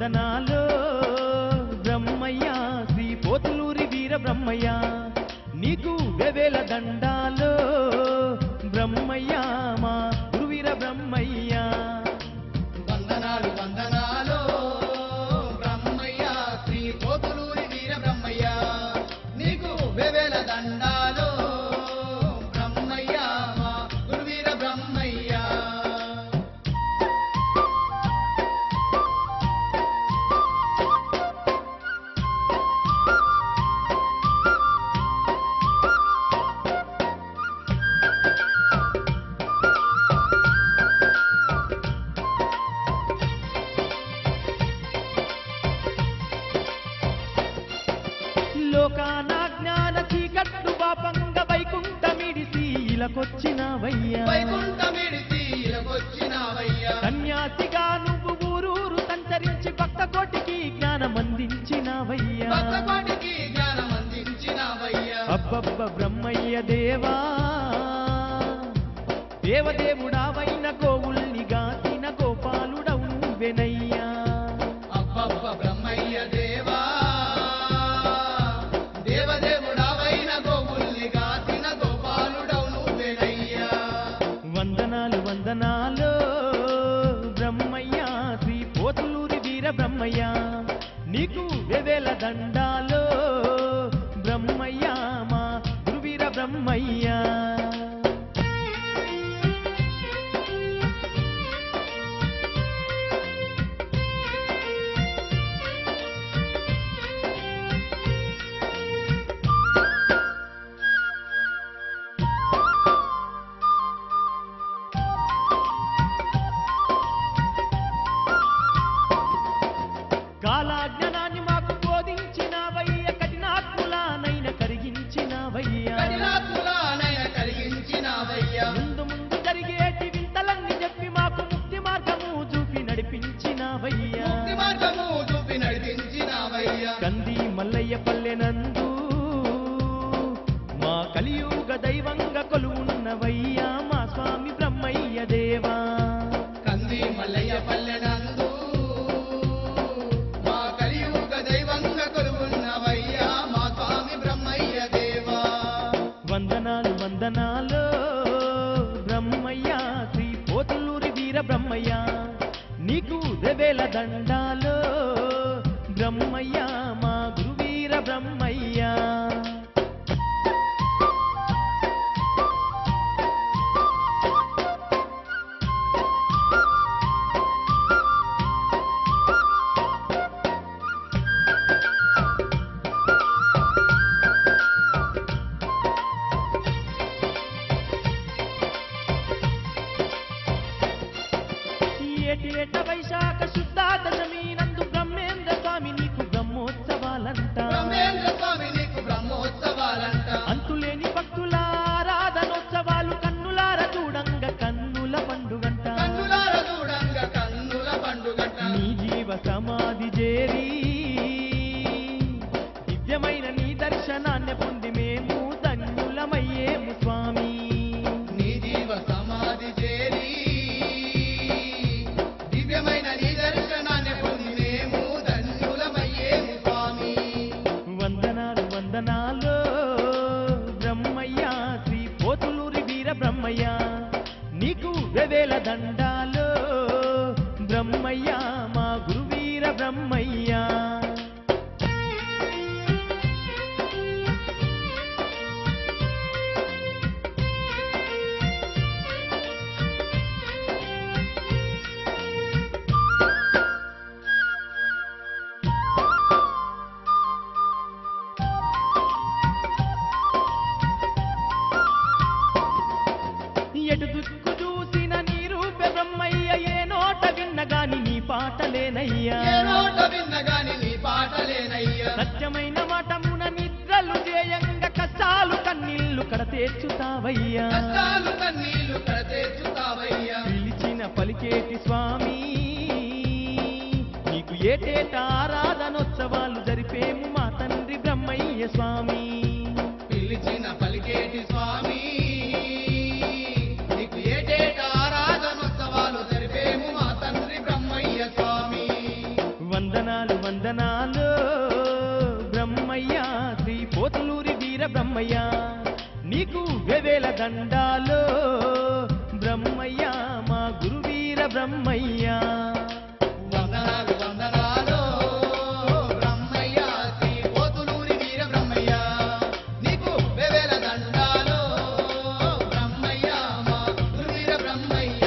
వందనాలు బ్రహ్మయ్య శ్రీ పోతులూరి వీర బ్రహ్మయ్య నీకు వేవేల దండాలు బ్రహ్మయ్య మా గురువీర బ్రహ్మయ్య వందనాలు వందనాలు బ్రహ్మయ్య శ్రీ పోతులూరి వీర బ్రహ్మయ్య నీకు వేవేల దండాలు బ్రహ్మయ్య మా గురువీర బ్రహ్మయ్య లోకాన జ్ఞాన చీకట్లు పాపంగ వైకుంఠమిడిసి ఇలకొచ్చినవయ్యా వైకుంఠమిడిసి ఇలకొచ్చినావయ్యా సన్యాసిగా నువ్వు ఊరూరు సంచరించి భక్త కోటికి జ్ఞానమందించినవయ్యా భక్తకోటికి జ్ఞానం అందించినావయ్యా అబ్బబ్బ బ్రహ్మయ్య దేవా దేవదేవుడావైన గోవుల్ని గాసిన గోపాలుడవు నువ్వెనయ్యా అబ్బబ్బ బ్రహ్మయ్య దేవా దేవదేవుడావైన గోవుల్ని గాసిన గోపాలుడవు నువ్వేనయ్యా వందనాలు వందనాలు బ్రహ్మయ్య శ్రీ పోతులూరి వీర బ్రహ్మయ్య నీకు వేవేల దండాలు బ్రహ్మయ్య మా గురువీర బ్రహ్మయ్య కాలాజ్ఞానాన్ని మాకు బోధించినవయ్య కఠినాత్ములానైన కరిగించినవయ్యా కఠినాత్ములానైన కలిగించినావయ్యా ముందు ముందు జరిగేటి వింతలన్నీ చెప్పి మాకు ముక్తి మార్గము చూపి నడిపించినవయ్యా ముక్తి మార్గము చూపి నడిపించినావయ్యా కంది మల్లయ్య పల్లెనందు మా కలియుగ దైవంగా కొలువున్నవయ్యా మా స్వామి బ్రహ్మయ్య దేవా కంది మల్లయ్య పల్లెనందు మా కలియుగ దైవంగా కొలువున్నవయ్యా మా స్వామి బ్రహ్మయ్య దేవా వందనాలు వందనాలు బ్రహ్మయ్య శ్రీ పోతులూరి వీర బ్రహ్మయ్య నీకు వేవేల దండాలు బ్రహ్మయ్య మా గురువీర బ్రహ్మయ్య ఏటి ఏట వైశాఖ శుద్ధ దశమి నందు బ్రహ్మేంద్ర స్వామి నీకు బ్రహ్మోత్సవాలంట బ్రహ్మేంద్ర స్వామి నీకు బ్రహ్మోత్సవాలంట అంతులేని భక్తుల ఆరాధనోత్సవాలు కన్నులార చూడంగ కన్నుల పండుగంట కన్నులార చూడంగా కన్నుల పండుగంట నీ జీవ సమాధి చేరి దివ్యమైన నీ దర్శనాన్ని పొంది మేము ధన్యులమయ్యేము స్వామి నీ జీవ సమాధి చేరి దివ్యమైన నీ దర్శనాన్ని పొంది మేము ధన్యులమయ్యేము స్వామి వందనాలు వందనాలు బ్రహ్మయ్య శ్రీ పోతులూరి వీర బ్రహ్మయ్య నీకు వేవేల దండాలు బ్రహ్మయ్య మా గురువీర బ్రహ్మయ్య ఎటు దుక్కు చూసిన నీ రూప బ్రహ్మయ్య ఏ నోట విన్నగాని నీ పాటలేనయ్యా ఏ నోట విన్నగాని నీ పాటలేనయ్యా సత్యమైన మాటమున నిద్రలు చేయంగ కష్టాలు కన్నీళ్లు కడతేర్చుతావయ్యా కష్టాలు కన్నీళ్లు కడతేర్చుతావయ్యా పిలిచిన పలికేటి స్వామి నీకు ఏటేటా ఆరాధనోత్సవాలు జరిపేము మా తండ్రి బ్రహ్మయ్య స్వామి పిలిచిన పలికేటి స్వామి నీకు ఏటేటా ఆరాధనోత్సవాలు జరిపేము మా తండ్రి బ్రహ్మయ్య స్వామి వందన వందనాలు బ్రహ్మయ్య శ్రీ పోతులూరి వీర బ్రహ్మయ్య నీకు వేవేల దండాలు బ్రహ్మయ్య మా గురువీర బ్రహ్మయ్య వందనాలు వందనాలు బ్రహ్మయ్య శ్రీ పోతులూరి వీర బ్రహ్మయ్య నీకు వేవేల దండాలు బ్రహ్మయ్య మా గురువీర బ్రహ్మయ్య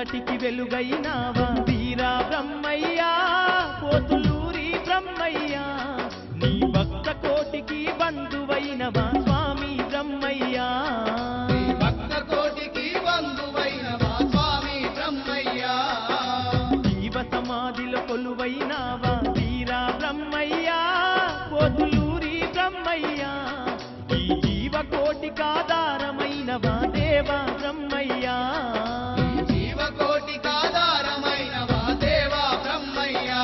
విశ్వమంతటికి వెలుగైనావా వీరా బ్రహ్మయ్యా పోతులూరి బ్రహ్మయ్యా నీ భక్త కోటికి బంధువైనవా స్వామి బ్రహ్మయ్యా నీ భక్త కోటికి బంధువైనవా స్వామి బ్రహ్మయ్యా జీవ సమాధిలో కొలువైనావా వీరా బ్రహ్మయ్యా పోతులూరి బ్రహ్మయ్యా ఈ జీవ కోటికాధారమైనవా దేవా బ్రహ్మయ్యా ఈ జీవకోటికాధారమైనవా దేవా బ్రహ్మయ్యా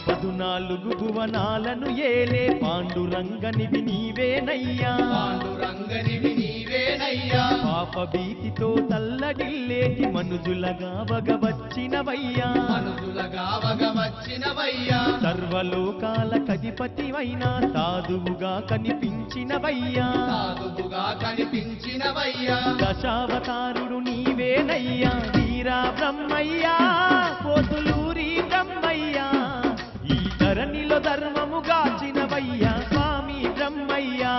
పదునాలుగు భువనాలను ఏలే పాండురంగనివి నీవేనయ్యా పాండురంగనివి నీవేనయ్యా పాప భీతితో తల్లడిల్లేటి మనుజులగా వగవచ్చినవయ్యా మనుజులగా వగవచ్చినవయ్యా సర్వలోకాల కధిపతివైన సాధువుగా కనిపించినవయ్యా సాధువుగా కనిపించినవయ్యా దశావతారుడు నీవేనయ్యా వీరా బ్రహ్మయ్యా పోతులూరి బ్రహ్మయ్యా ఈ ధరణిలో ధర్మము గాచినవయ్యా స్వామి బ్రహ్మయ్యా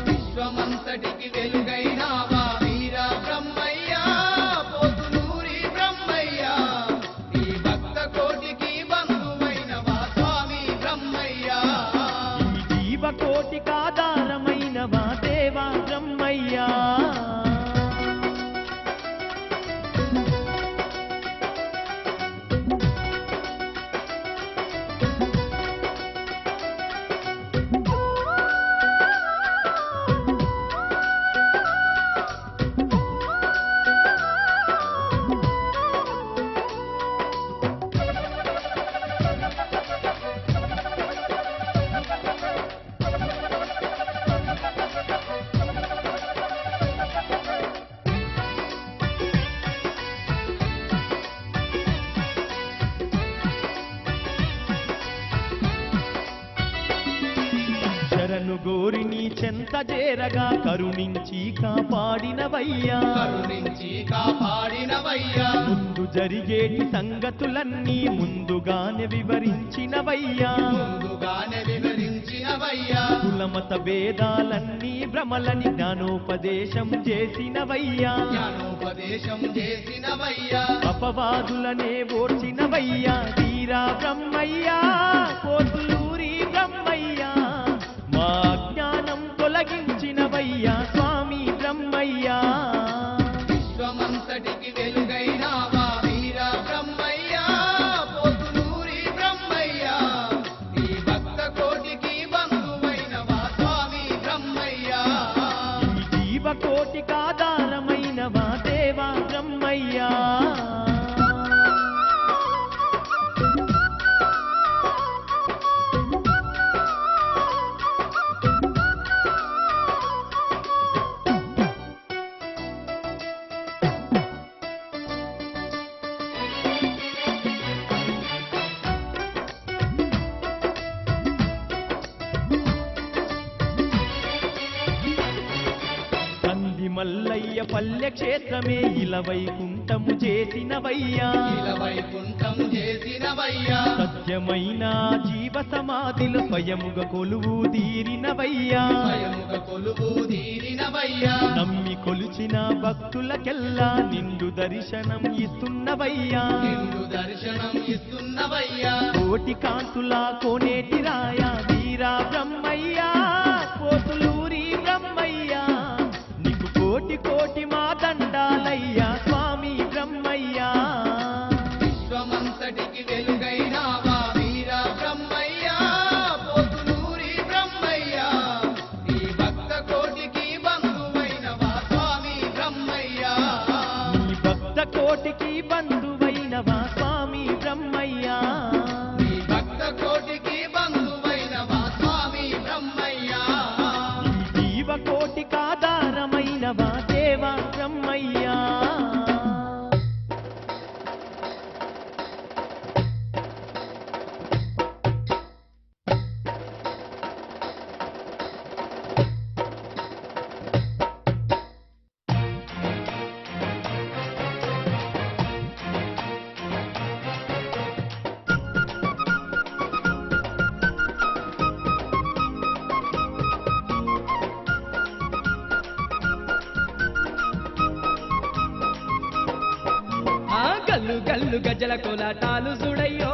విశ్వమంతటికి వెలుగైనావా వీరా బ్రహ్మయ్యా పోతులూరి బ్రహ్మయ్యా ఈ భక్త కోటికి బంధువైనవా స్వామి బ్రహ్మయ్యా ఈ జీవ కోటికాధారమైనవా దేవా బ్రహ్మయ్యా శరణు గోరి నీ చెంత చేరగా కరుణించి కాపాడినవయ్యా కరుణించి కాపాడినవయ్యా ముందు జరిగేటి సంగతులన్నీ ముందుగానే వివరించినవయ్యా ముందుగానే వివరించినవయ్యా కులమత భేదాలన్నీ భ్రమలని జ్ఞానోపదేశం చేసినవయ్యా జ్ఞానోపదేశం చేసినవయ్యా అపవాదులనే ఓర్చినవయ్యా వీరా బ్రహ్మయ్యా పోతులూరి బ్రహ్మయ్యా మా అజ్ఞానం తొలగించినవయ్యా స్వామి బ్రహ్మయ్యా విశ్వమంతటికి వెలుగైనావా వీరా బ్రహ్మయ్యా పోతులూరి బ్రహ్మయ్యా ఈ భక్త కోటికి బంధువైనవా స్వామి బ్రహ్మయ్యా ఈ జీవ కోటికాధారమైనవా దేవా బ్రహ్మయ్యా కంది మల్లయ్య పల్లె క్షేత్రమే ఇలవైకుంఠము చేసినవయ్యా వైకుంఠము చేసినవయ్యా సత్యమైన జీవ సమాధిలో స్వయముగా కొలువు తీరినవయ్యా స్వయముగ కొలువు తీరినవయ్యా నమ్మి కొలిచిన భక్తులకెల్లా నిండు దర్శనం ఇస్తున్నవయ్యా నిన్ను దర్శనం ఇస్తున్నవయ్యా కోటి కాంతుల కోనేటి రాయ వీరా బ్రహ్మయ్యా పోతులూరి బ్రహ్మయ్యా నీకు కోటి కోటి మా దండాలయ్యా స్వామి బ్రహ్మయ్యా విశ్వమంతటికి వెలుగైనావా వీరా బ్రహ్మయ్యా పోతులూరి బ్రహ్మయ్యా ఈ భక్త కోటికి బంధువైనవా స్వామి బ్రహ్మయ్యా నీ భక్త కోటికి బంధువైనవా స్వామి బ్రహ్మయ్యా ఈ భక్త కోటికి బంధువైనవా స్వామి బ్రహ్మయ్యా ఈ జీవ కోటికాధారమైనవా దేవా గల్లు గల్లు గజల కోలాటాలు చూడయ్యో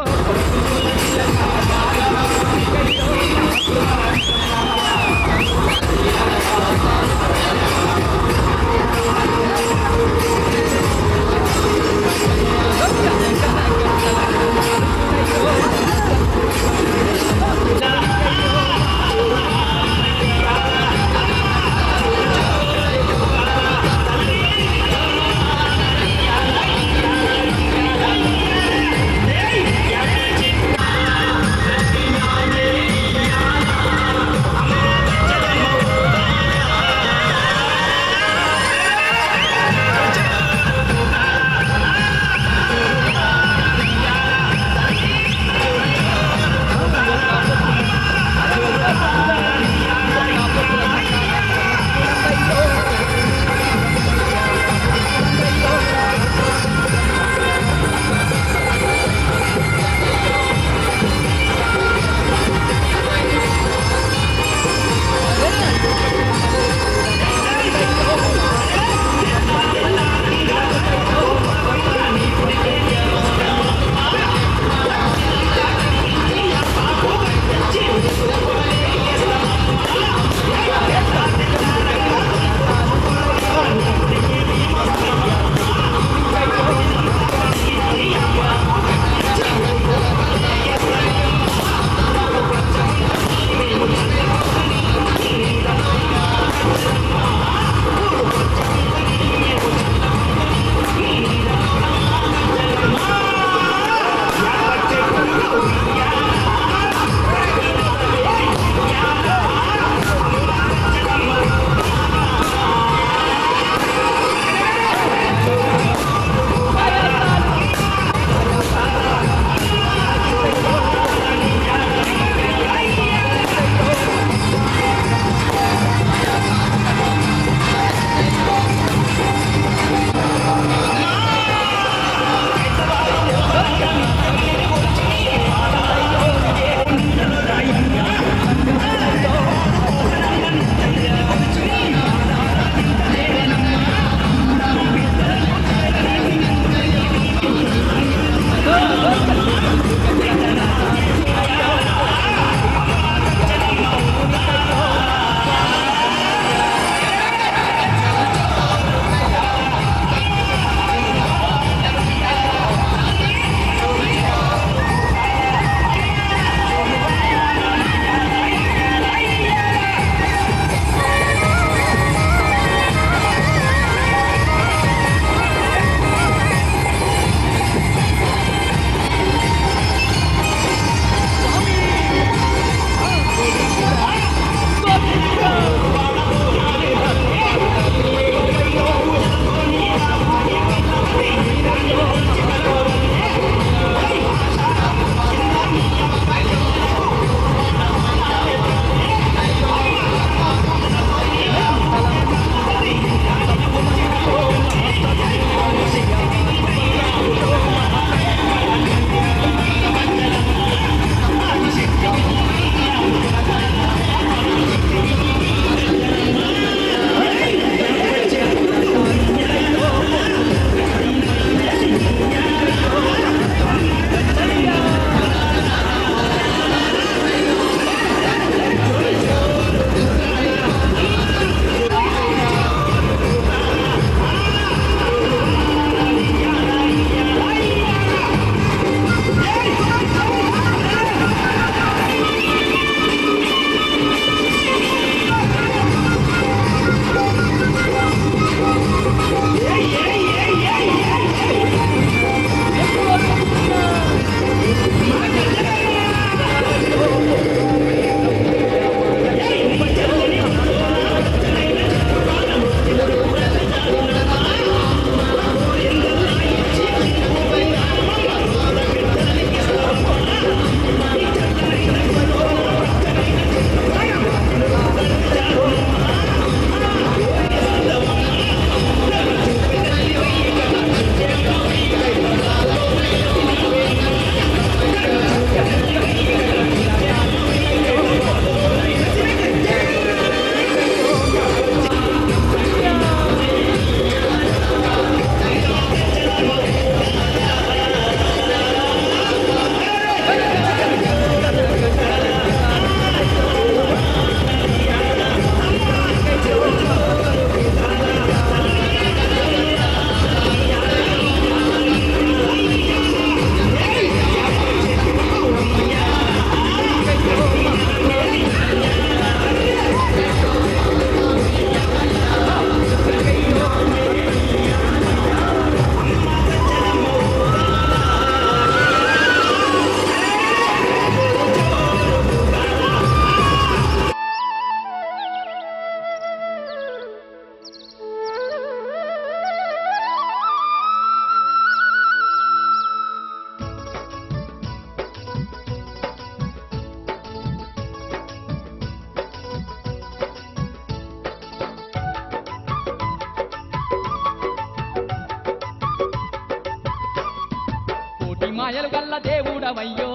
మాయలు గల్ల దేవుడవయ్యో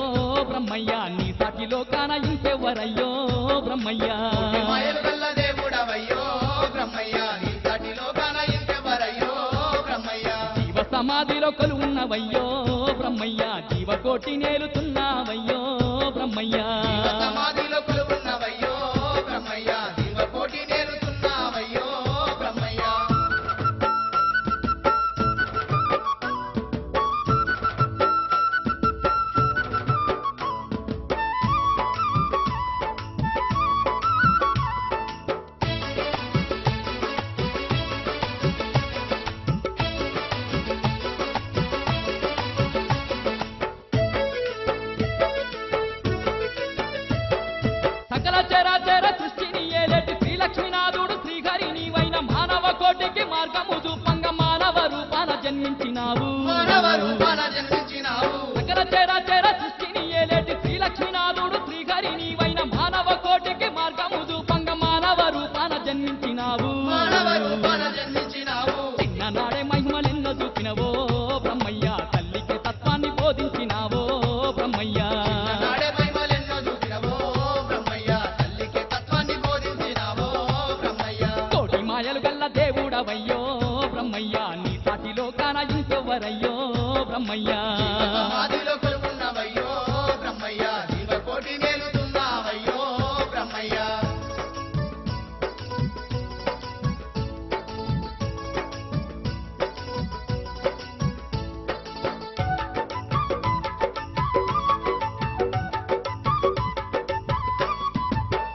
బ్రహ్మయ్య నీ సాటిలో కాన ఇంకెవ్వరయ్యో బ్రహ్మయ్య మాయలు గల్ల దేవుడవయ్యో బ్రహ్మయ్య నీ సాటిలో కాన ఇంకెవరయ్యో బ్రహ్మయ్య జీవ సమాధిలో కొలువున్నవయ్యో బ్రహ్మయ్య జీవకోటి నేలుతున్నావయ్యో బ్రహ్మయ్య సమాధిలో కొలువున్నవయ్యో బ్రహ్మయ్య జీవకోటి నేలుతున్నావయ్యో బ్రహ్మయ్య సకల చరాచర సృష్టిని ఏలేటి శ్రీలక్ష్మీనాథుడు శ్రీహరి నీవైన మానవ కోటికి మార్గము చూపంగ మానవ రూపాన జన్మించినావు మానవ రూపాన జన్మించినావు సకల చరాచర సృష్టిని ఏలేటి శ్రీలక్ష్మీనాథుడు శ్రీహరి నీవైన మానవ కోటికి మార్గము చూపంగ మానవ రూపాన జన్మించినావు మానవ రూపాన జన్మించినావు చిన్ననాడే మహిమలెన్నో చూపినవో బ్రహ్మయ్య తల్లికి తత్వాన్ని బోధించినావో బ్రహ్మయ్య నాడే మహిమలెన్నో చూపినవో బ్రహ్మయ్య తల్లికి తత్వాన్ని బోధించినావో బ్రహ్మయ్య కోటి మాయలు గల్ల దేవుడవయ్యో బ్రహ్మయ్య నీ సాటిలో కాన ఇంకెవ్వరయ్యో బ్రహ్మయ్య సమాధిలో కొలువున్నవయ్యో బ్రహ్మయ్య జీవకోటి నేలుతున్నావయ్యో బ్రహ్మయ్య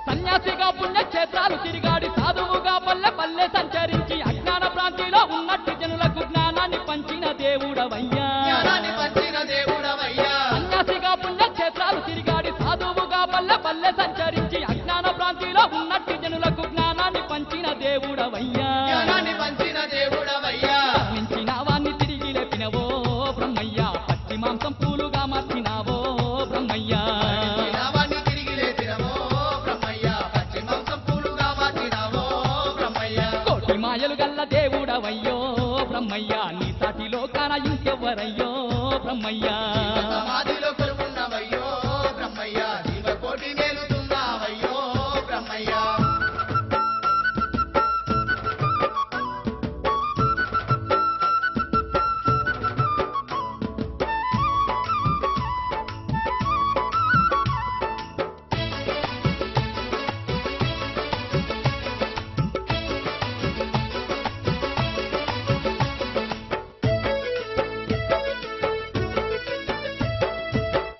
సన్యాసిగా పుణ్యక్షేత్రాలు తిరిగాడి సాధువుగా పల్లె పల్లె సంచరించి అజ్ఞాన ప్రాంతిలో ఉన్నట్టు జనులకు జ్ఞానాన్ని పంచిన దేవుడవయ్యా జ్ఞానాన్ని పంచిన దేవుడవయ్యా సన్యాసిగా పుణ్యక్షేత్రాలు తిరిగాడి సాధువుగా పల్లె పల్లె సంచరించి అజ్ఞాన ప్రాంతిలో ఉన్నట్టు జనులకు జ్ఞానాన్ని పంచిన దేవుడవయ్యా జ్ఞానాన్ని పంచిన దేవుడవయ్యా మరణించిన వాణ్ణి తిరిగి లేపినవో బ్రహ్మయ్య పచ్చి మాంసం పూలుగా మార్చినావో బ్రహ్మయ్య నావాన్ని తిరిగి లేపినవో బ్రహ్మయ్య పచ్చి మాంసం పూలుగా మార్చినావో బ్రహ్మయ్య కోటి మాయలు గల్ల దేవుడవయ్యో బ్రహ్మయ్య నీ సాటిలో కాన ఇంకెవ్వరయ్యో బ్రహ్మయ్య సమాధిలో కొలువున్నవయ్యో బ్రహ్మయ్య జీవకోటి నేలుతున్నావయ్యో బ్రహ్మయ్య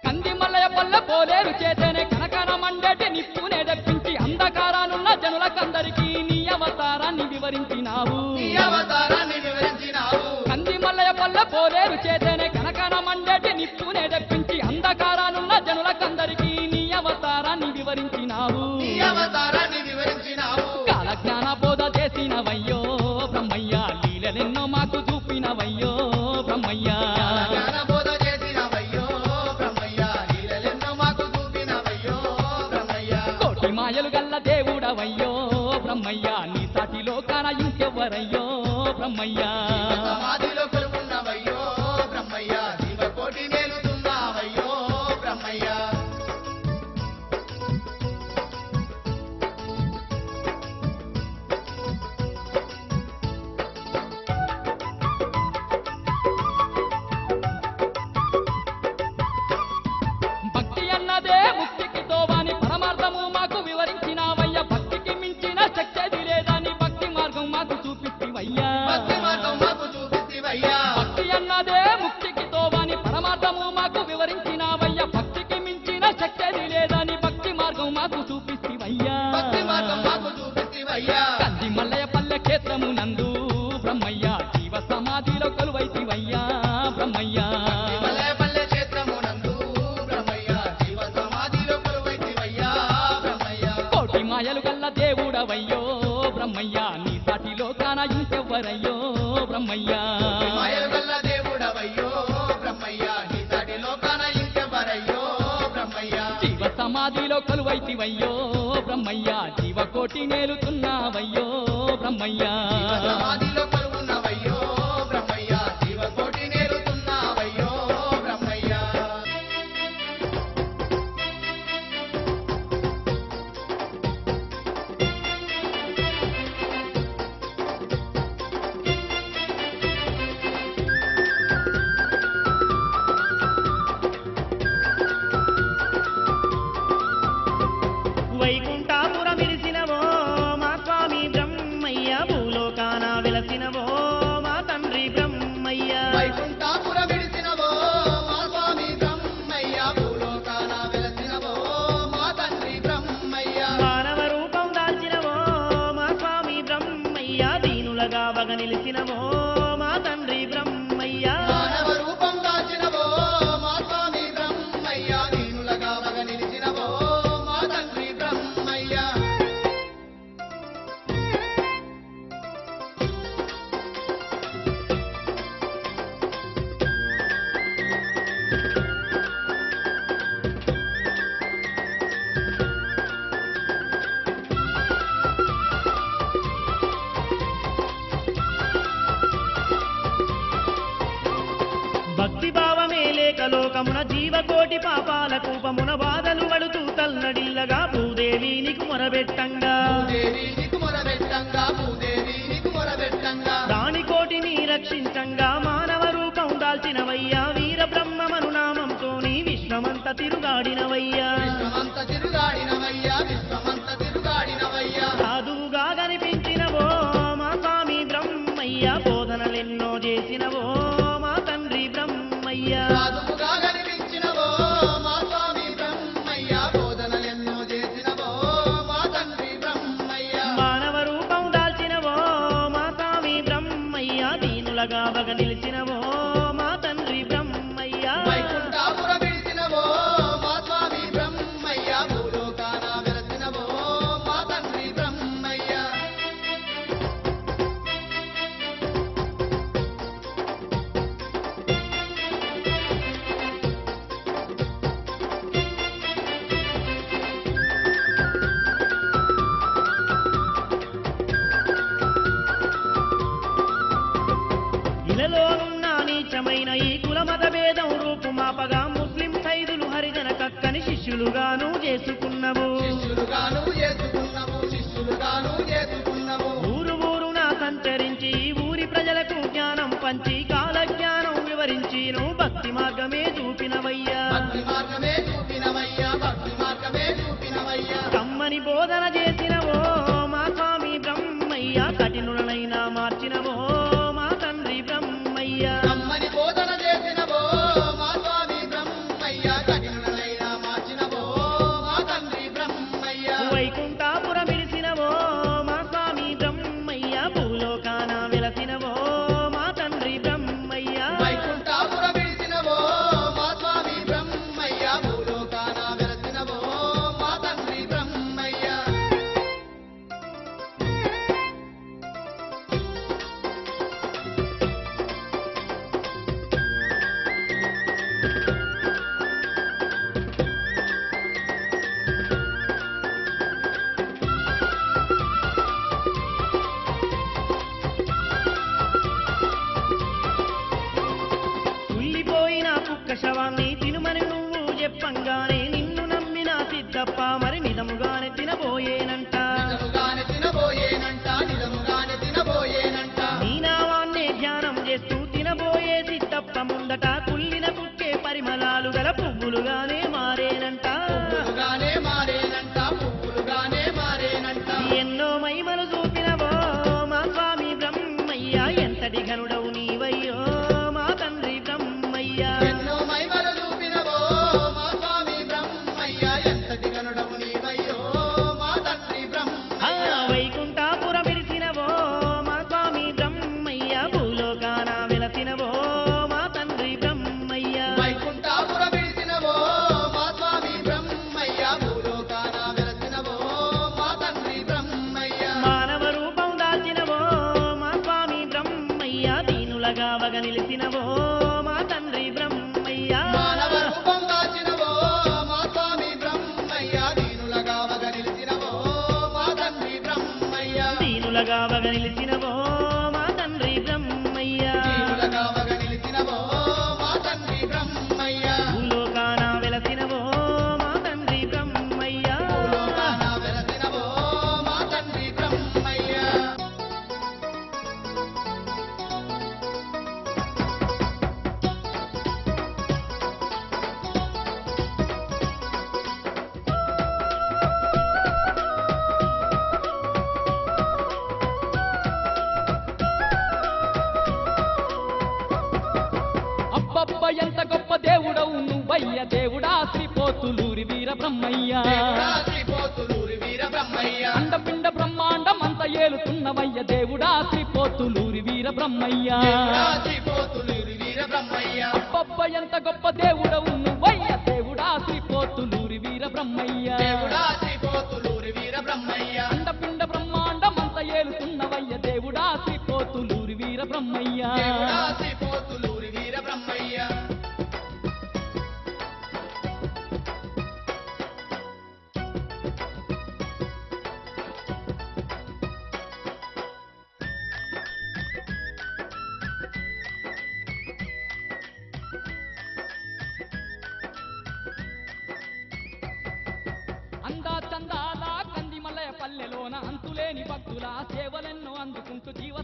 కంది మల్లయ్య పల్లె పోలేరు చేతనే కనకన మండటి నిప్పునే దప్పించి అంధకారానున్న జనులకందరికీ నీ అవతారాన్ని వివరించినావు నీ అవతారాన్ని వివరించినావు కంది మల్లయ్య పల్లె పోలేరు చేతనే కనకన మండటి నిప్పునే దప్పించి అంధకారానున్న జనులకందరికీ నీ అవతారాన్ని వివరించినావు నీ అవతారాన్ని వివరించినావు కాల జ్ఞాన బోధ చేసినవయ్యో బ్రహ్మయ్య లీలలెన్నో మాకు చూపినవయ్యో బ్రహ్మయ్య జ్ఞానబోధ చేసినవయ్యో బ్రహ్మయ్య లీలలెన్నో మాకు చూపినవయ్యో బ్రహ్మయ్య కోటి మాయలు గల్ల దేవుడవయ్యో బ్రహ్మయ్య నీ సాటిలో కాన ఇంకెవ్వరయ్యో బ్రహ్మయ్య సమాధిలో కొలువున్నవయ్యో బ్రహ్మయ్య జీవకోటి నేలుతున్నావయ్యో బ్రహ్మయ్య భక్తి అన్నదే ముక్తికి తోవాని పరమార్థము మాకు వివరించినావయ్య భక్తికి మించిన శక్తి లేదని భక్తి మార్గం మాకు చూపిస్తివయ్యా భక్తి మార్గం మాకు చూపిస్తివయ్యా భక్తి అన్నదే ముక్తికి తోవాని పరమార్థము మాకు వివరించినావయ్య భక్తికి మించిన శక్తి లేదని భక్తి మార్గం మాకు చూపిస్తివయ్యా భక్తి మార్గం మాకు చూపిస్తివయ్యా కంది మల్లయ్య పల్లె క్షేత్రము నందు బ్రహ్మయ్య జీవ సమాధిలో కొలువైతివయ్యా బ్రహ్మయ్య పల్లె పల్లె క్షేత్రమునందు బ్రహ్మయ్య జీవ సమాధిలో కొలువైతివయ్యా బ్రహ్మయ్య కోటి మాయలు గల్ల దేవుడవయ్యో బ్రహ్మయ్య నీ సాటిలో కాన ఇంకెవ్వరయ్యో బ్రహ్మయ్య మాయలు గల్ల దేవుడవయ్యో బ్రహ్మయ్య నీ సాటిలో కాన ఇంకెవరయ్యో బ్రహ్మయ్య జీవ సమాధిలో కొలువైతివయ్యో బ్రహ్మయ్య జీవకోటి నేలుతున్నావయ్యో బ్రహ్మయ్య సమాధిలో కొలువున్నవయ్యో బ్రహ్మయ్య జీవకోటి నేలుతున్నావయ్యో బ్రహ్మయ్య భక్తి భావమే లేక లోకమున జీవకోటి పాపాల కూపమున బాధలు పడుతూ తల్లడిల్లగా భూదేవి నీకు మొరబెట్టంగా భూదేవి నీకు మొరబెట్టంగా భూదేవి నీకు మొరబెట్టంగా దానికోటిని రక్షించంగా మానవ రూపం దాల్చినవయ్యా వీర బ్రహ్మమను నామంతోని విశ్వమంత తిరుగాడినవయ్యా విశ్వమంత తిరుగాడినవయ్యా విశ్వమంత తిరుగాడినవయ్యా సాధువుగా కనిపించినవో మా స్వామి బ్రహ్మయ్య బోధనలెన్నో చేసినవో మా తండ్రి బ్రహ్మయ్య సాధువుగా కనిపించినవో మా స్వామి బ్రహ్మయ్య బోధనలెన్నో చేసినవో మా తండ్రి బ్రహ్మయ్య మానవ రూపం దాల్చినవో మా స్వామి బ్రహ్మయ్య దీనులగా బగ నిలిచినవో మా తండ్రి బ్రహ్మయ్య వైకుంఠాపుర విడిచినవో మా స్వామి బ్రహ్మయ్య భూలోకాన వెలసినవో మా తండ్రి బ్రహ్మయ్య ఇలలోనున్న నీచమైన ఈ కులమత భేదం రూపుమాపగా ముస్లిం ఖైదులు హరిజన కక్కని శిష్యులుగాను చేసుకున్నవు శిష్యులుగాను చేసుకున్నవు శిష్యులుగాను చేసుకున్నవు ఊరు ఊరున సంచరించి ఊరి ప్రజలకు జ్ఞానం పంచి కాల జ్ఞానం వివరించిను భక్తి మార్గమే చూపినవయ్యా భక్తి మార్గమే చూపినవయ్యా భక్తి మార్గమే చూపినవయ్యా కమ్మని బోధన చేసినవో మా స్వామి బ్రహ్మయ్య కఠినులనైనా మార్చినవో మా తండ్రి బ్రహ్మయ్య కమ్మని బోధన చేసినవో మా స్వామి బ్రహ్మయ్య కఠినులైనా మార్చినవో మా తండ్రి బ్రహ్మయ్య వైకుంఠాపుర విడిసినవో మా స్వామి బ్రహ్మయ్య భూలోకాన వెలసినవో మా తండ్రి బ్రహ్మయ్య వైకుంఠాపుర విడిచినవో మా స్వామి బ్రహ్మయ్య భూలోకాన వెలసినవో మా తండ్రి బ్రహ్మయ్య కుళ్ళిపోయిన కుక్క శవాన్ని తినుమని నువ్వు చెప్పంగానే నిన్ను నమ్మిన సిద్ధప్ప మరి నిజముగానే తినబోయేనంట నిజముగానే తినబోయేనంట నిజముగానే తినబోయేనంట నీ నామాన్నే ధ్యానం చేస్తూ తినబోయే సిద్ధప్ప ముందట కుళ్ళిన కుక్కే పరిమళాలు గల పువ్వులుగానే మారేనంట పువ్వులుగానే మారేనంట పువ్వులుగానే మారేనంట ఎన్నో మహిమలు చూపినవో మా స్వామి బ్రహ్మయ్య ఎంతటి ఘనుడవు నీవయ్యో మా తండ్రి బ్రహ్మయ్య ఎన్నో మహిమలు చూపినవో మా స్వామి బ్రహ్మయ్య ఎంతటి గనుడవు నీవయ్యో మా తండ్రి ఆ బ్రహ్మయ్య వైకుంఠాపుర విడిసినవో మా స్వామి బ్రహ్మయ్య భూలోకాన వెలసినవో మా తండ్రి బ్రహ్మయ్య వైకుంఠాపుర విడిచినవో మా స్వామి బ్రహ్మయ్య భూలోకాన వెలసినవో మా తండ్రి బ్రహ్మయ్య మానవ రూపం దాల్చినవో మా స్వామి బ్రహ్మయ్య దీనులగా వగ నిలిచినవో మా తండ్రి బ్రహ్మయ్య మానవ రూపం దాచినవో మా స్వామి బ్రహ్మయ్య దీనులగా వగ నిలిచినవో మా తండ్రి బ్రహ్మయ్య దీనులగా వగ నిలిచినవో మా తండ్రి బ్రహ్మయ్య దీనులగా వగ నిలిచినవో మా తండ్రి బ్రహ్మయ్య భూలోకాన వెలసినవో మా తండ్రి బ్రహ్మయ్య భూలోకాన వెలసినవో మా తండ్రి బ్రహ్మయ్య అబ్బబ్బ ఎంత గొప్ప దేవుడవు నువ్వయ్య దేవుడా శ్రీపోతులూరి వీర బ్రహ్మయ్య దేవుడా శ్రీపోతులూరి వీర బ్రహ్మయ్య అండపిండ బ్రహ్మాండం అంత ఏలుతున్నవయ్య దేవుడా శ్రీపోతులూరి వీర బ్రహ్మయ్య దేవుడా శ్రీపోతులూరి వీర బ్రహ్మయ్య అబ్బబ్బ ఎంత గొప్ప దేవుడవు నువ్వయ్య దేవుడా శ్రీపోతులూరి వీర బ్రహ్మయ్య దేవుడా శ్రీపోతులూరి వీర బ్రహ్మయ్య అండపిండ బ్రహ్మాండం అంత ఏలుతున్నవయ్య దేవుడా శ్రీపోతులూరి వీర బ్రహ్మయ్య దేవుడా శ్రీపోతులూరి వీర బ్రహ్మయ్య లేని భక్తుల సేవలెన్నో అందుకుంటూ జీవ